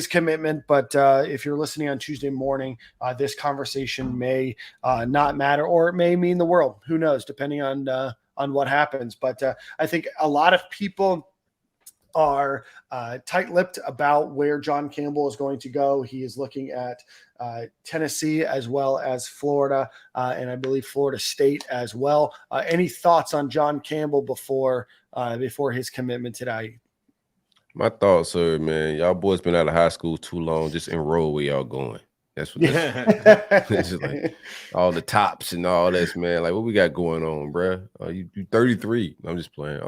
Speaker 6: commitment. But if you're listening on Tuesday morning, this conversation may not matter, or it may mean the world. Who knows, depending on what happens. But I think a lot of people are tight-lipped about where John Campbell is going to go. He is looking at Tennessee as well as Florida, and I believe Florida State as well. Any thoughts on John Campbell before his commitment today?
Speaker 5: My thoughts are, man, y'all boys been out of high school too long. Just enroll where y'all going. That's what it's just like all the tops and all this, man. Like, what we got going on, bro? You 33. I'm just playing.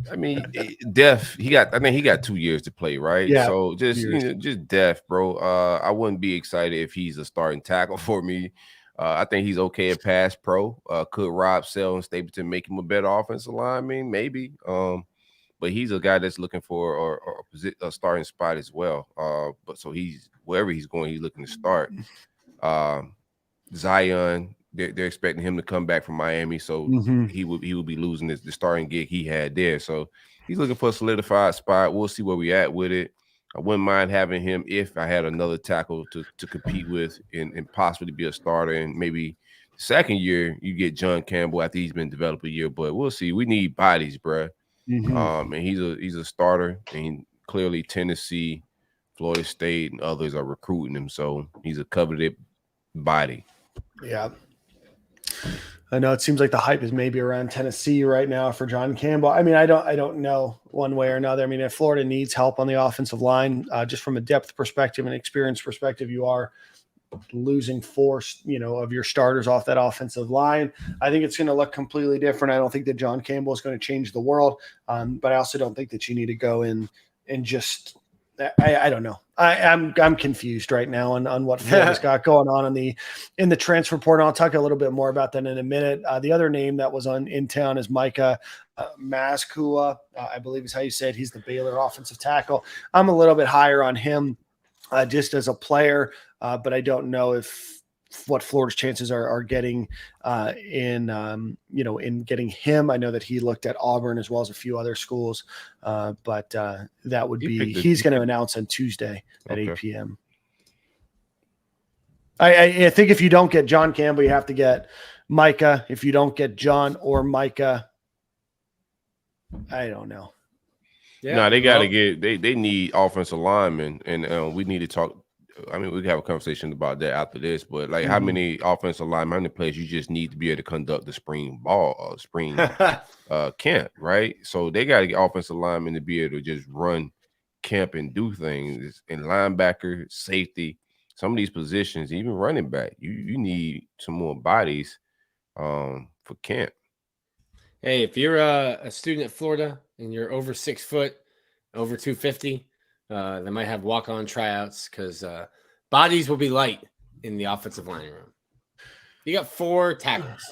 Speaker 5: I mean, Def, I think he got 2 years to play, right?
Speaker 6: Yeah,
Speaker 5: so just Def, bro. I wouldn't be excited if he's a starting tackle for me. I think he's okay at pass pro. Could Rob Sell and Stapleton make him a better offensive lineman? Maybe. But he's a guy that's looking for a starting spot as well. But so he's wherever he's going, he's looking to start. Zion, they're expecting him to come back from Miami, so he would be losing the starting gig he had there. So he's looking for a solidified spot. We'll see where we at with it. I wouldn't mind having him if I had another tackle to compete with and possibly be a starter. And maybe second year you get John Campbell after he's been developed a year. But we'll see. We need bodies, bro. And he's a starter, and clearly Tennessee, Florida State, and others are recruiting him. So he's a coveted body.
Speaker 6: Yeah. I know it seems like the hype is maybe around Tennessee right now for John Campbell. I mean, I don't know one way or another. I mean, if Florida needs help on the offensive line, just from a depth perspective and experience perspective, you are losing four, of your starters off that offensive line. I think it's going to look completely different. I don't think that John Campbell is going to change the world, but I also don't think that you need to go in and just. I don't know. I'm confused right now on what Florida's got going on in the transfer portal. I'll talk a little bit more about that in a minute. The other name that was in town is Micah Maskua, I believe is how you say it. He's the Baylor offensive tackle. I'm a little bit higher on him just as a player, but I don't know what Florida's chances are getting in getting him. I know that he looked at Auburn as well as a few other schools, but that would be he's going to announce on Tuesday at 8 p.m. I think if you don't get John Campbell, you have to get Micah. If you don't get John or Micah, I don't know.
Speaker 5: Yeah, no, they got to get they need offensive linemen, and we need to talk. I mean, we can have a conversation about that after this, but like how many offensive linemen, how many players you just need to be able to conduct the spring camp, right? So they got to get offensive linemen to be able to just run camp and do things. And linebacker, safety, some of these positions, even running back, you need some more bodies for camp.
Speaker 7: Hey, if you're a student at Florida and you're over 6 foot, over 250, they might have walk-on tryouts because bodies will be light in the offensive line room. You got 4 tackles.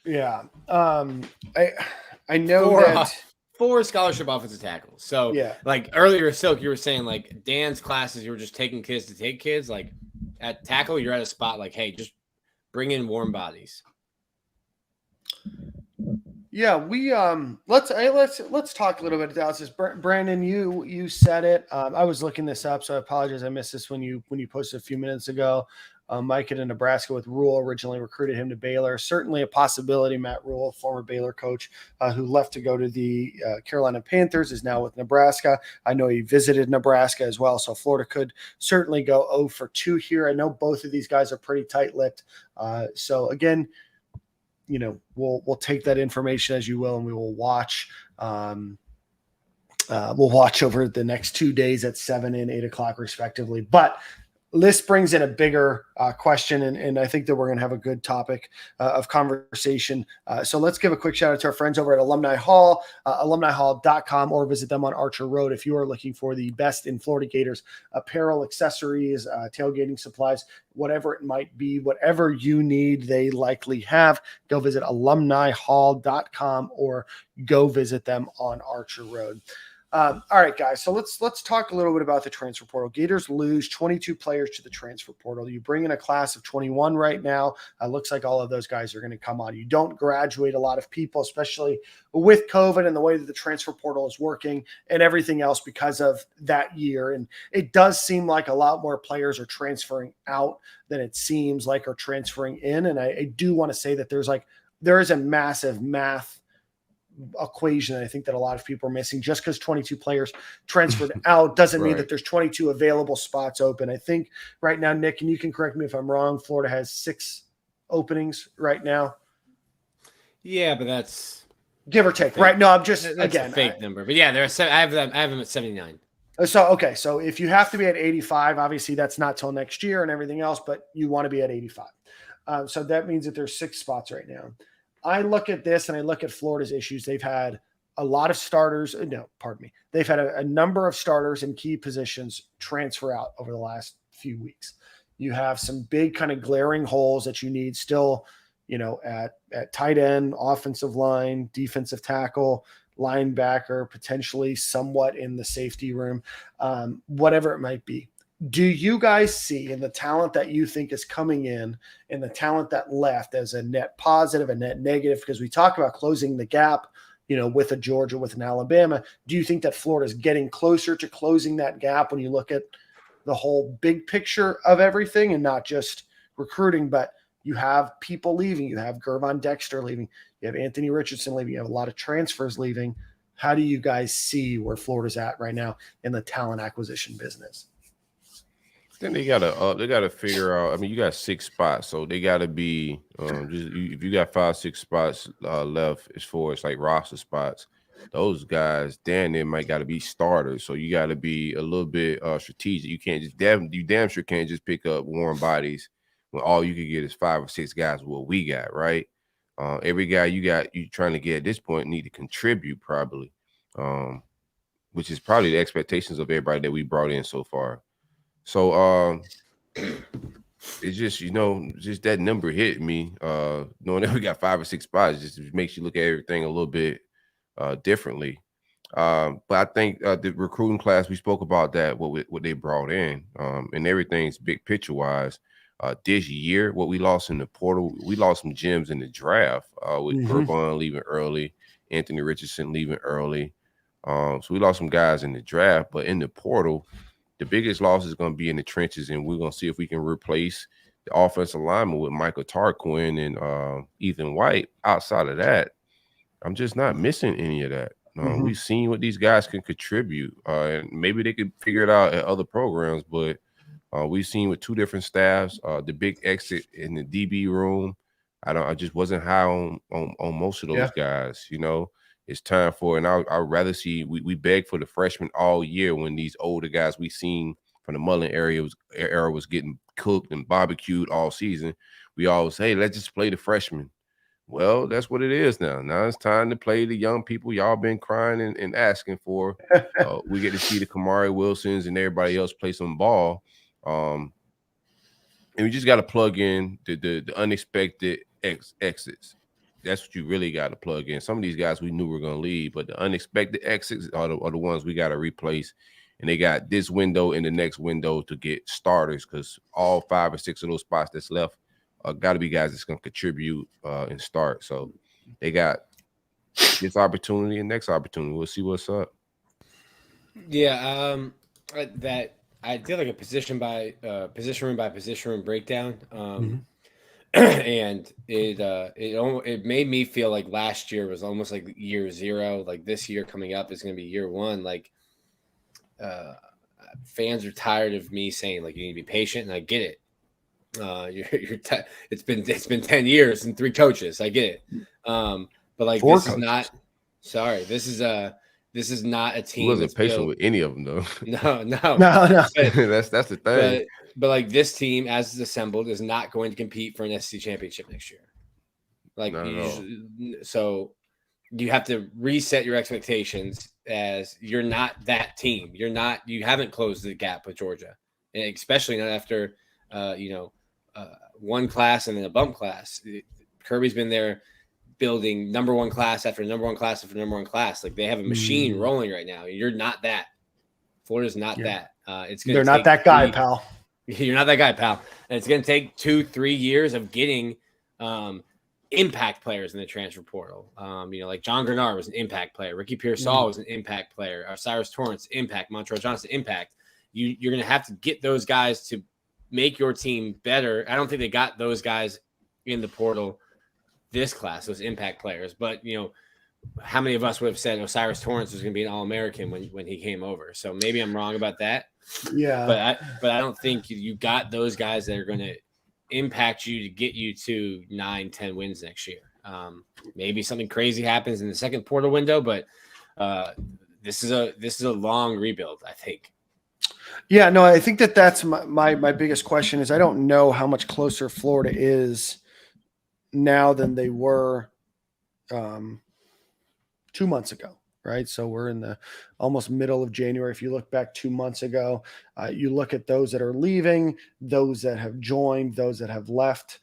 Speaker 6: Yeah. I know that
Speaker 7: 4 scholarship offensive tackles. So like earlier, Silk, you were saying like Dan's classes, you were just taking kids to take kids. Like at tackle, you're at a spot like, hey, just bring in warm bodies.
Speaker 6: Yeah, we let's talk a little bit about this. Brandon, you said it. I was looking this up, so I apologize. I missed this when you posted a few minutes ago. Mike in Nebraska with Rule originally recruited him to Baylor. Certainly a possibility. Matt Rule, former Baylor coach who left to go to the Carolina Panthers, is now with Nebraska. I know he visited Nebraska as well, so Florida could certainly go 0 for 2 here. I know both of these guys are pretty tight-lipped. So again, we'll take that information as you will, and we will watch. We'll watch over the next 2 days at 7 and 8 o'clock respectively. But this brings in a bigger question, and I think that we're going to have a good topic of conversation. So let's give a quick shout out to our friends over at Alumni Hall, alumnihall.com, or visit them on Archer Road if you are looking for the best in Florida Gators apparel, accessories, tailgating supplies, whatever it might be, whatever you need, they likely have. Go visit alumnihall.com or go visit them on Archer Road. All right, guys. So let's talk a little bit about the transfer portal. Gators lose 22 players to the transfer portal. You bring in a class of 21 right now. Looks like all of those guys are going to come on. You don't graduate a lot of people, especially with COVID and the way that the transfer portal is working and everything else because of that year. And it does seem like a lot more players are transferring out than it seems like are transferring in. And I do want to say that there is a massive math equation I think that a lot of people are missing. Just because 22 players transferred out doesn't mean that there's 22 available spots open. I think right now, Nick, and you can correct me if I'm wrong, Florida has 6 openings right now.
Speaker 7: Yeah, but that's
Speaker 6: give or take, right? No, I'm just again
Speaker 7: a fake number, but yeah, there are. I have them at 79.
Speaker 6: So okay, so if you have to be at 85, obviously that's not till next year and everything else, but you want to be at 85. So that means that there's 6 spots right now. I look at this and I look at Florida's issues. They've had a lot of starters. No, pardon me. They've had a number of starters in key positions transfer out over the last few weeks. You have some big kind of glaring holes that you need still, at tight end, offensive line, defensive tackle, linebacker, potentially somewhat in the safety room, whatever it might be. Do you guys see in the talent that you think is coming in and the talent that left as a net positive, a net negative? Because we talk about closing the gap, with a Georgia, with an Alabama. Do you think that Florida is getting closer to closing that gap when you look at the whole big picture of everything and not just recruiting, but you have people leaving, you have Gervon Dexter leaving, you have Anthony Richardson leaving, you have a lot of transfers leaving. How do you guys see where Florida's at right now in the talent acquisition business?
Speaker 5: Then they gotta figure out. I mean, you got 6 spots, so they gotta be if you got 5-6 spots left as far as like roster spots, those guys then they might gotta be starters. So you gotta be a little bit strategic. You can't just damn sure can't just pick up warm bodies when all you can get is 5 or 6 guys. What we got, right? Every guy you trying to get at this point need to contribute probably, which is probably the expectations of everybody that we brought in so far. So it's just just that number hit me. Knowing that we got 5 or 6 spots just makes you look at everything a little bit differently. But I think the recruiting class, we spoke about that, what they brought in, and everything's big picture wise. This year, what we lost in the portal, we lost some gems in the draft with Gervon leaving early, Anthony Richardson leaving early. So we lost some guys in the draft, but in the portal, the biggest loss is going to be in the trenches, and we're going to see if we can replace the offensive lineman with Michael Tarquin and Ethan White. Outside of that, I'm just not missing any of that. We've seen what these guys can contribute, and maybe they could figure it out at other programs, but we've seen with 2 different staffs, the big exit in the DB room. I just wasn't high on most of those guys, It's time for, and I'd rather see, we beg for the freshmen all year when these older guys we seen from the Mullen era was getting cooked and barbecued all season. We always say, let's just play the freshmen. Well, that's what it is now. Now it's time to play the young people y'all been crying and asking for. We get to see the Kamari Wilsons and everybody else play some ball. And we just got to plug in the unexpected exits. That's what you really got to plug in. Some of these guys we knew were going to leave, but the unexpected exits are the ones we got to replace. And they got this window and the next window to get starters, because all 5 or 6 of those spots that's left got to be guys that's going to contribute and start. So they got this opportunity and next opportunity. We'll see what's up.
Speaker 7: Yeah, that I did like a position room by position room breakdown. And it made me feel like last year was almost like year 0. Like this year coming up is going to be year 1. Like fans are tired of me saying like you need to be patient, and I get it. It's been 10 years and 3 coaches. I get it. But like
Speaker 6: 4
Speaker 7: this
Speaker 6: coaches.
Speaker 7: is not sorry. This is not a team.
Speaker 5: He wasn't patient with any of them though.
Speaker 7: No.
Speaker 5: That's the thing.
Speaker 7: But like this team, as it's assembled, is not going to compete for an SEC championship next year. Like, so you have to reset your expectations as you're not that team. You haven't closed the gap with Georgia, and especially not after, one class and then a bump class. Kirby's been there building number one class after number one class after number one class. Like they have a machine rolling right now. You're not that. Florida's not that.
Speaker 6: They're not that guy, pal.
Speaker 7: You're not that guy, pal. And it's going to take 2-3 years of getting impact players in the transfer portal. Like John Grenard was an impact player. Ricky Pearsall was an impact player. Cyrus Torrance, impact. Montreal Johnson, impact. You're going to have to get those guys to make your team better. I don't think they got those guys in the portal this class, those impact players. But, how many of us would have said Cyrus Torrance was going to be an All-American when he came over? So maybe I'm wrong about that.
Speaker 6: Yeah.
Speaker 7: But I don't think you got those guys that are going to impact you to get you to 9-10 wins next year. Maybe something crazy happens in the second portal window, but this is a long rebuild, I think.
Speaker 6: Yeah, no, I think that's my biggest question is I don't know how much closer Florida is now than they were 2 months ago, right? So we're in the almost middle of January. If you look back 2 months ago, you look at those that are leaving, those that have joined, those that have left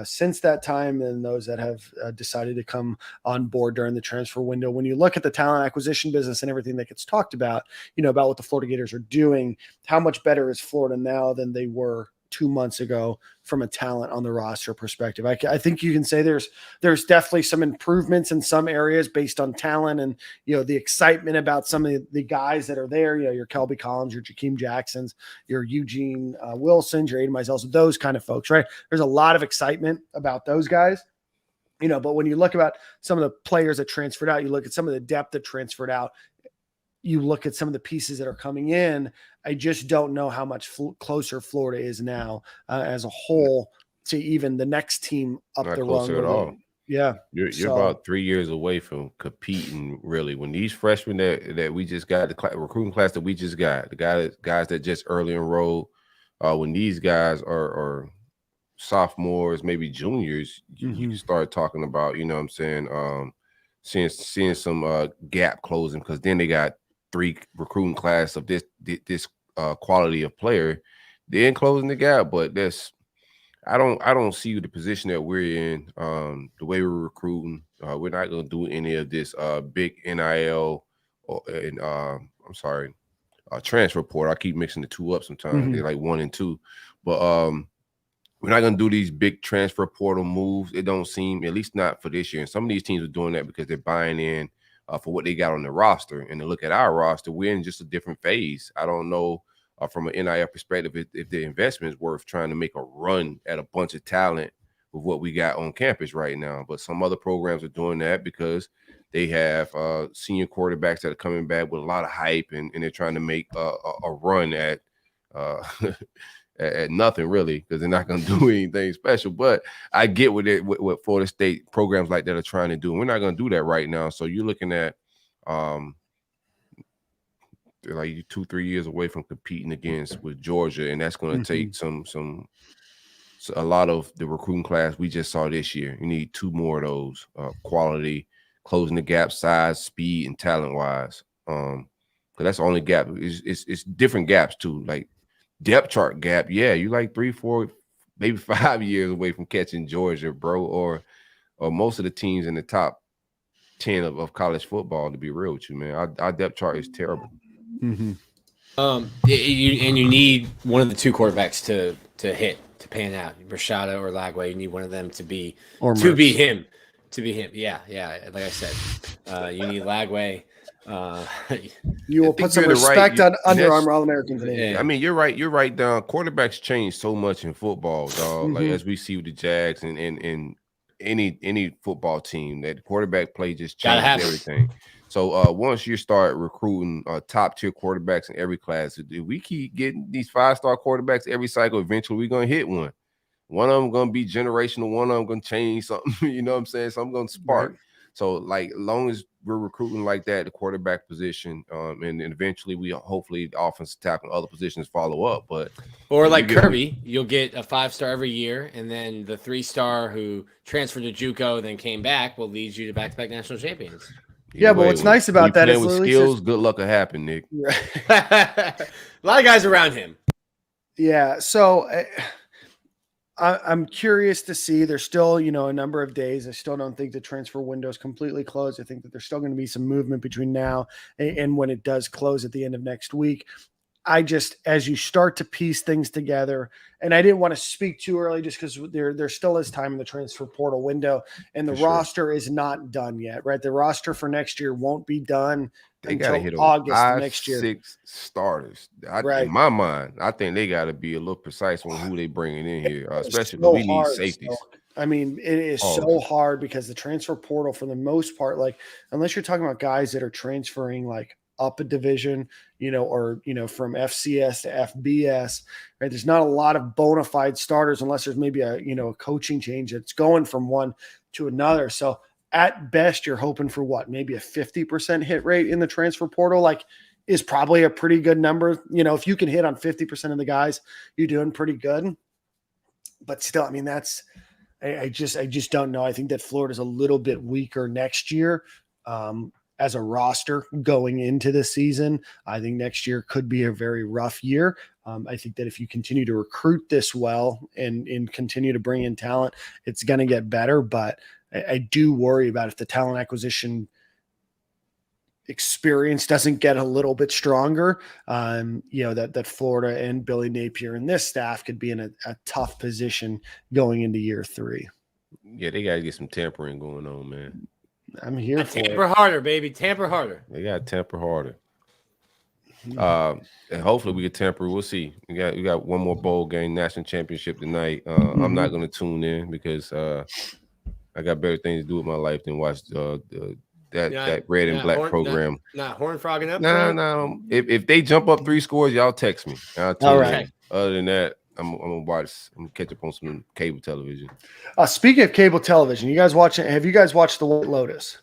Speaker 6: since that time, and those that have decided to come on board during the transfer window. When you look at the talent acquisition business and everything that gets talked about, about what the Florida Gators are doing, how much better is Florida now than they were 2 months ago from a talent on the roster perspective? I think you can say there's definitely some improvements in some areas based on talent and, the excitement about some of the guys that are there, your Kelby Collins, your Jakeem Jacksons, your Eugene Wilsons, your Aiden Mizell, those kind of folks, right? There's a lot of excitement about those guys, but when you look about some of the players that transferred out, you look at some of the depth that transferred out, you look at some of the pieces that are coming in, I just don't know how much closer Florida is now as a whole to even the next team up
Speaker 5: Not
Speaker 6: the
Speaker 5: closer
Speaker 6: rung.
Speaker 5: at all.
Speaker 6: Yeah.
Speaker 5: You're about 3 years away from competing, really. When these freshmen that we just got, the recruiting class that we just got, the guys that just early enrolled, when these guys are sophomores, maybe juniors, you start talking about, seeing some gap closing, because then they got 3 recruiting class of this quality of player, then closing the gap. But I don't see the position that we're in, the way we're recruiting. We're not going to do any of this big NIL transfer portal. I keep mixing the two up sometimes. They're like 1 and 2, but we're not going to do these big transfer portal moves. It don't seem, at least not for this year. And some of these teams are doing that because they're buying in for what they got on the roster. And to look at our roster, we're in just a different phase. I don't know from an NIL perspective if the investment is worth trying to make a run at a bunch of talent with what we got on campus right now. But some other programs are doing that because they have senior quarterbacks that are coming back with a lot of hype, and they're trying to make a run at at nothing, really, because they're not going to do anything special. But I get what Florida State programs like that are trying to do. And we're not going to do that right now. So you're looking at like 2-3 years away from competing with Georgia, and that's going to take a lot of the recruiting class we just saw this year. You need 2 more of those, quality, closing the gap, size, speed, and talent wise. Because that's the only gap. It's different gaps too, like depth chart gap. Yeah, you like 3, 4, maybe 5 years away from catching Georgia, bro, or most of the teams in the top 10 of college football. To be real with you, man, our depth chart is terrible.
Speaker 7: You need one of the 2 quarterbacks to hit, to pan out. Rashada or Lagway, you need one of them to be him. Yeah. Like I said, you need Lagway.
Speaker 6: You will put some respect on Under Armour All-Americans.
Speaker 5: Yeah. I mean, you're right. Quarterbacks change so much in football, dog. Like as we see with the Jags and any football team, that quarterback play just changes everything. So once you start recruiting top tier quarterbacks in every class, if we keep getting these 5-star quarterbacks every cycle, eventually we're gonna hit one. One of them gonna be generational. One of them gonna change something. You know what I'm saying? Something gonna spark. Right. So like, as long as we're recruiting like that, the quarterback position, and eventually hopefully the offensive tackle and other positions follow up.
Speaker 7: Or like Kirby, you'll get a 5-star every year, and then the 3-star who transferred to JUCO then came back will lead you to back-to-back national champions.
Speaker 6: Yeah, but what's nice about that is
Speaker 5: with skills, good luck will happen, Nick.
Speaker 7: A lot of guys around him.
Speaker 6: Yeah, so I'm curious to see. There's still, a number of days. I still don't think the transfer window is completely closed. I think that there's still going to be some movement between now and when it does close at the end of next week. As you start to piece things together, and I didn't want to speak too early just because there still is time in the transfer portal window, and the roster is not done yet, right? The roster for next year won't be done until August next year.
Speaker 5: 6 starters.
Speaker 6: Right.
Speaker 5: In my mind, I think they got to be a little precise on who they bringing in here, especially because we need safeties.
Speaker 6: I mean, it is so hard because the transfer portal, for the most part, like unless you're talking about guys that are transferring like up a division, or from FCS to FBS, right? There's not a lot of bona fide starters unless there's maybe a coaching change that's going from one to another. So at best, you're hoping for what? Maybe a 50% hit rate in the transfer portal, like is probably a pretty good number. If you can hit on 50% of the guys, you're doing pretty good. But still, I mean, I just don't know. I think that Florida's a little bit weaker next year. As a roster going into the season, I think next year could be a very rough year. I think that if you continue to recruit this well and continue to bring in talent, it's going to get better. But I do worry about if the talent acquisition experience doesn't get a little bit stronger, that Florida and Billy Napier and this staff could be in a tough position going into year 3.
Speaker 5: Yeah, they got to get some tampering going on, man.
Speaker 6: I'm here for
Speaker 7: tamper harder, baby. Tamper harder.
Speaker 5: They got to tamper harder. And hopefully we can tamper. We'll see. We got one more bowl game, national championship tonight. I'm not going to tune in because I got better things to do with my life than watch that red and black program.
Speaker 7: Not horn frogging up.
Speaker 5: No. If they jump up 3 scores, y'all text me. I'll tell you.
Speaker 6: Right.
Speaker 5: Other than that, I'm gonna catch up on some cable television.
Speaker 6: Speaking of cable television, have you guys watched The White Lotus?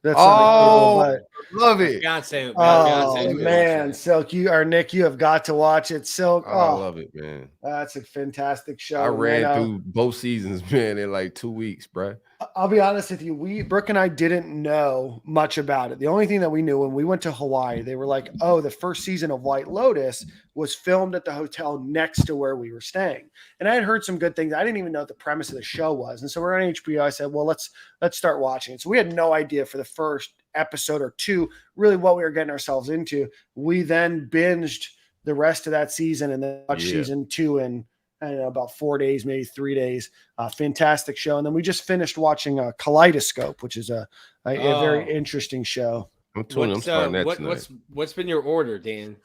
Speaker 5: That's love it.
Speaker 7: Beyonce,
Speaker 6: man, Silk, Nick, you have got to watch it. Silk,
Speaker 5: I love it, man.
Speaker 6: That's a fantastic show.
Speaker 5: I ran through both seasons, man, in like 2 weeks, bro.
Speaker 6: I'll be honest with you. Brooke and I didn't know much about it. The only thing that we knew when we went to Hawaii, they were like, oh, the first season of White Lotus was filmed at the hotel next to where we were staying. And I had heard some good things. I didn't even know what the premise of the show was. And so we're on HBO. I said, well, let's start watching it. So we had no idea for the first episode or 2 really what we were getting ourselves into. We then binged the rest of that season and then watched season 2 in about 4 days, maybe 3 days. Fantastic show. And then we just finished watching Kaleidoscope, which is a very interesting show.
Speaker 5: I'm starting that tonight.
Speaker 7: What's been your order, Dan?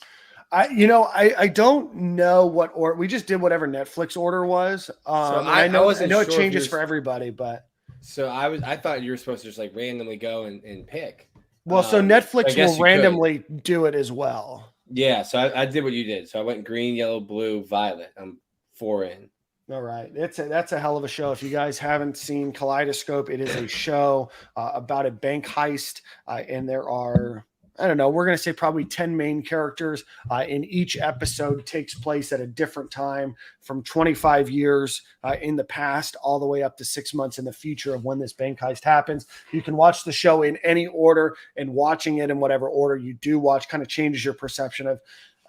Speaker 6: I don't know what order. We just did whatever Netflix order was. I know it changes for everybody, but
Speaker 7: so I thought you were supposed to just like randomly go and pick.
Speaker 6: Well, so Netflix will randomly do it as well.
Speaker 7: Yeah, so I did what you did. So I went green, yellow, blue, violet. I'm 4 in.
Speaker 6: All right. That's a hell of a show. If you guys haven't seen Kaleidoscope, it is a show about a bank heist. And there are, I don't know, we're going to say probably 10 main characters. And each episode takes place at a different time from 25 years in the past all the way up to 6 months in the future of when this bank heist happens. You can watch the show in any order, and watching it in whatever order you do watch kind of changes your perception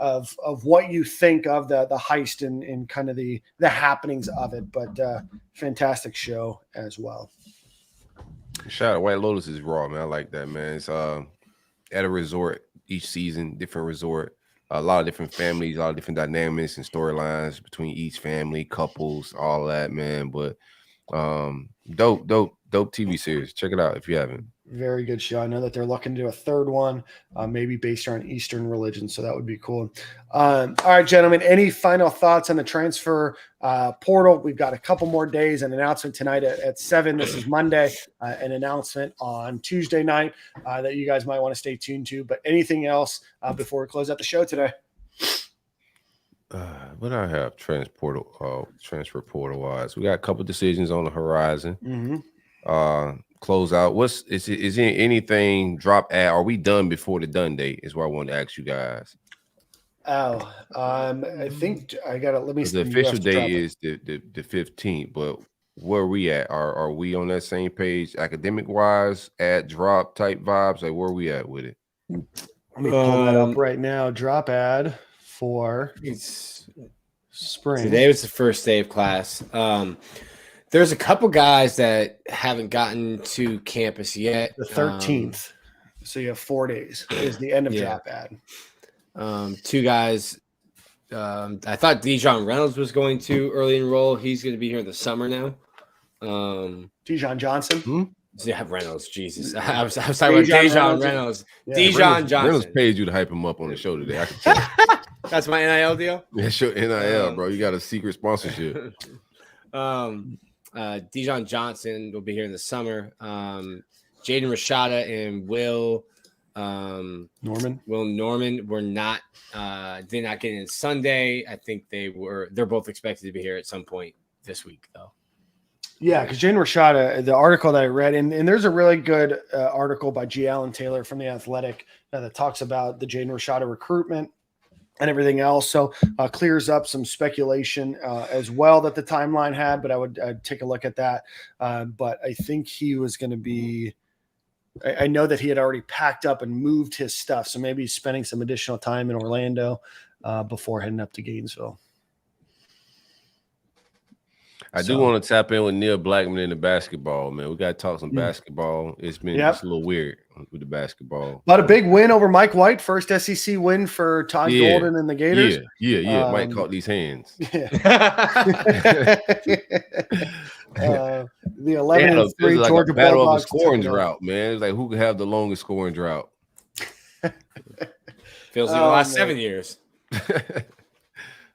Speaker 6: of what you think of the heist and kind of the happenings of it. But fantastic show as well.
Speaker 5: Shout out, White Lotus is raw, man. I like that, man. It's at a resort each season, different resort, a lot of different families, a lot of different dynamics and storylines between each family, couples, all that, man. But dope TV series. Check it out if you haven't.
Speaker 6: Very good show. I know that they're looking to do a 3rd one, maybe based on Eastern religion. So that would be cool. All right, gentlemen, any final thoughts on the transfer portal? We've got a couple more days, an announcement tonight at 7. This is Monday, an announcement on Tuesday night that you guys might want to stay tuned to. But anything else before we close out the show today?
Speaker 5: What I have transfer portal wise, we got a couple decisions on the horizon.
Speaker 6: Mm-hmm.
Speaker 5: Close out. Is there anything drop at? Are we done before the done date? Is what I wanted to ask you guys.
Speaker 6: I think I got to let me.
Speaker 5: The official date is the 15th, but where are we at? Are we on that same page, academic wise, ad drop type vibes? Like where are we at with it?
Speaker 6: Let me pull that up right now. Drop ad for spring.
Speaker 7: Today was the first day of class. There's a couple guys that haven't gotten to campus yet.
Speaker 6: The 13th. So you have 4 days is the end of drop ad.
Speaker 7: 2 guys. I thought Dijon Reynolds was going to early enroll. He's going to be here in the summer now.
Speaker 6: Dijon Johnson.
Speaker 7: Yeah, Reynolds. Jesus, I was talking about Dijon Reynolds.
Speaker 6: Yeah.
Speaker 7: Dijon Johnson.
Speaker 5: Reynolds paid you to hype him up on the show today. I can tell.
Speaker 7: That's my NIL deal.
Speaker 5: That's your NIL, bro. You got a secret sponsorship.
Speaker 7: Dijon Johnson will be here in the summer. Jaden Rashada and Will Norman were not did not get in Sunday. I think they're both expected to be here at some point this week though.
Speaker 6: Yeah, because Jaden Rashada, the article that I read, and there's a really good article by G. Allen Taylor from The Athletic that talks about the Jaden Rashada recruitment and everything else. So clears up some speculation as well that the timeline had, but I'd take a look at that. But I think he was going to be – I know that he had already packed up and moved his stuff, so maybe he's spending some additional time in Orlando before heading up to Gainesville.
Speaker 5: I do want to tap in with Neil Blackman in the basketball, man. We got to talk some basketball. It's been just a little weird with the basketball.
Speaker 6: But a big win over Mike White, first SEC win for Todd Golden and the Gators.
Speaker 5: Yeah. Mike caught these hands.
Speaker 6: Yeah. The 11-3 Georgia
Speaker 5: battle
Speaker 6: Bulldogs
Speaker 5: of a scoring drought, man. It's like who could have the longest scoring drought?
Speaker 7: Feels like the last 7 years.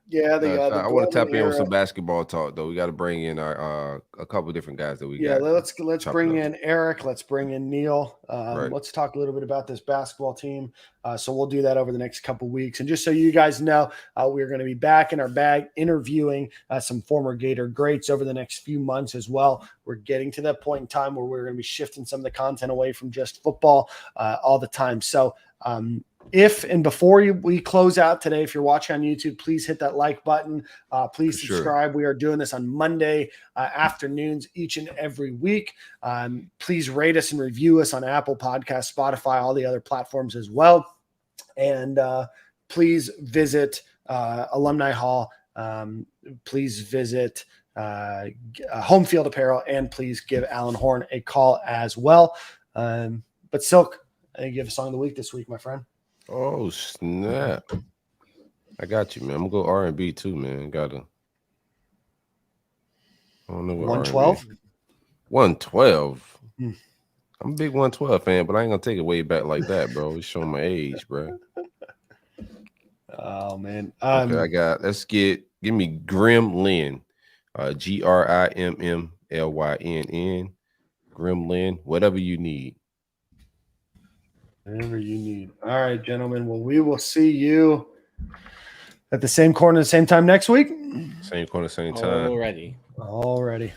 Speaker 6: Yeah,
Speaker 5: I want to tap in with some basketball talk, though. We got to bring in our a couple of different guys that we got.
Speaker 6: Yeah, let's bring in Eric. Let's bring in Neil.
Speaker 5: Right.
Speaker 6: Let's talk a little bit about this basketball team. So we'll do that over the next couple of weeks. And just so you guys know, we're going to be back in our bag interviewing some former Gator greats over the next few months as well. We're getting to that point in time where we're going to be shifting some of the content away from just football all the time. So if and before we close out today, if you're watching on YouTube, please hit that like button. Please subscribe. Sure. We are doing this on Monday afternoons each and every week. Please rate us and review us on Apple Podcasts, Spotify, all the other platforms as well. And please visit Alumni Hall. Please visit Home Field Apparel, and please give Alan Horn a call as well. But Silk, I think you have a song of the week this week, my friend.
Speaker 5: Oh, snap. I got you, man. I'm going to go R&B too, man. I don't know what
Speaker 6: 112?
Speaker 5: 112. I'm a big 112 fan, but I ain't going to take it way back like that, bro. It's showing my age, bro.
Speaker 6: Oh, man.
Speaker 5: Okay, give me Grim Lynn. GRIMMLYNN. Grim Lynn, whatever you need.
Speaker 6: Whatever you need. All right, gentlemen. Well, we will see you at the same corner, the same time next week.
Speaker 5: Same corner, same time.
Speaker 7: Already.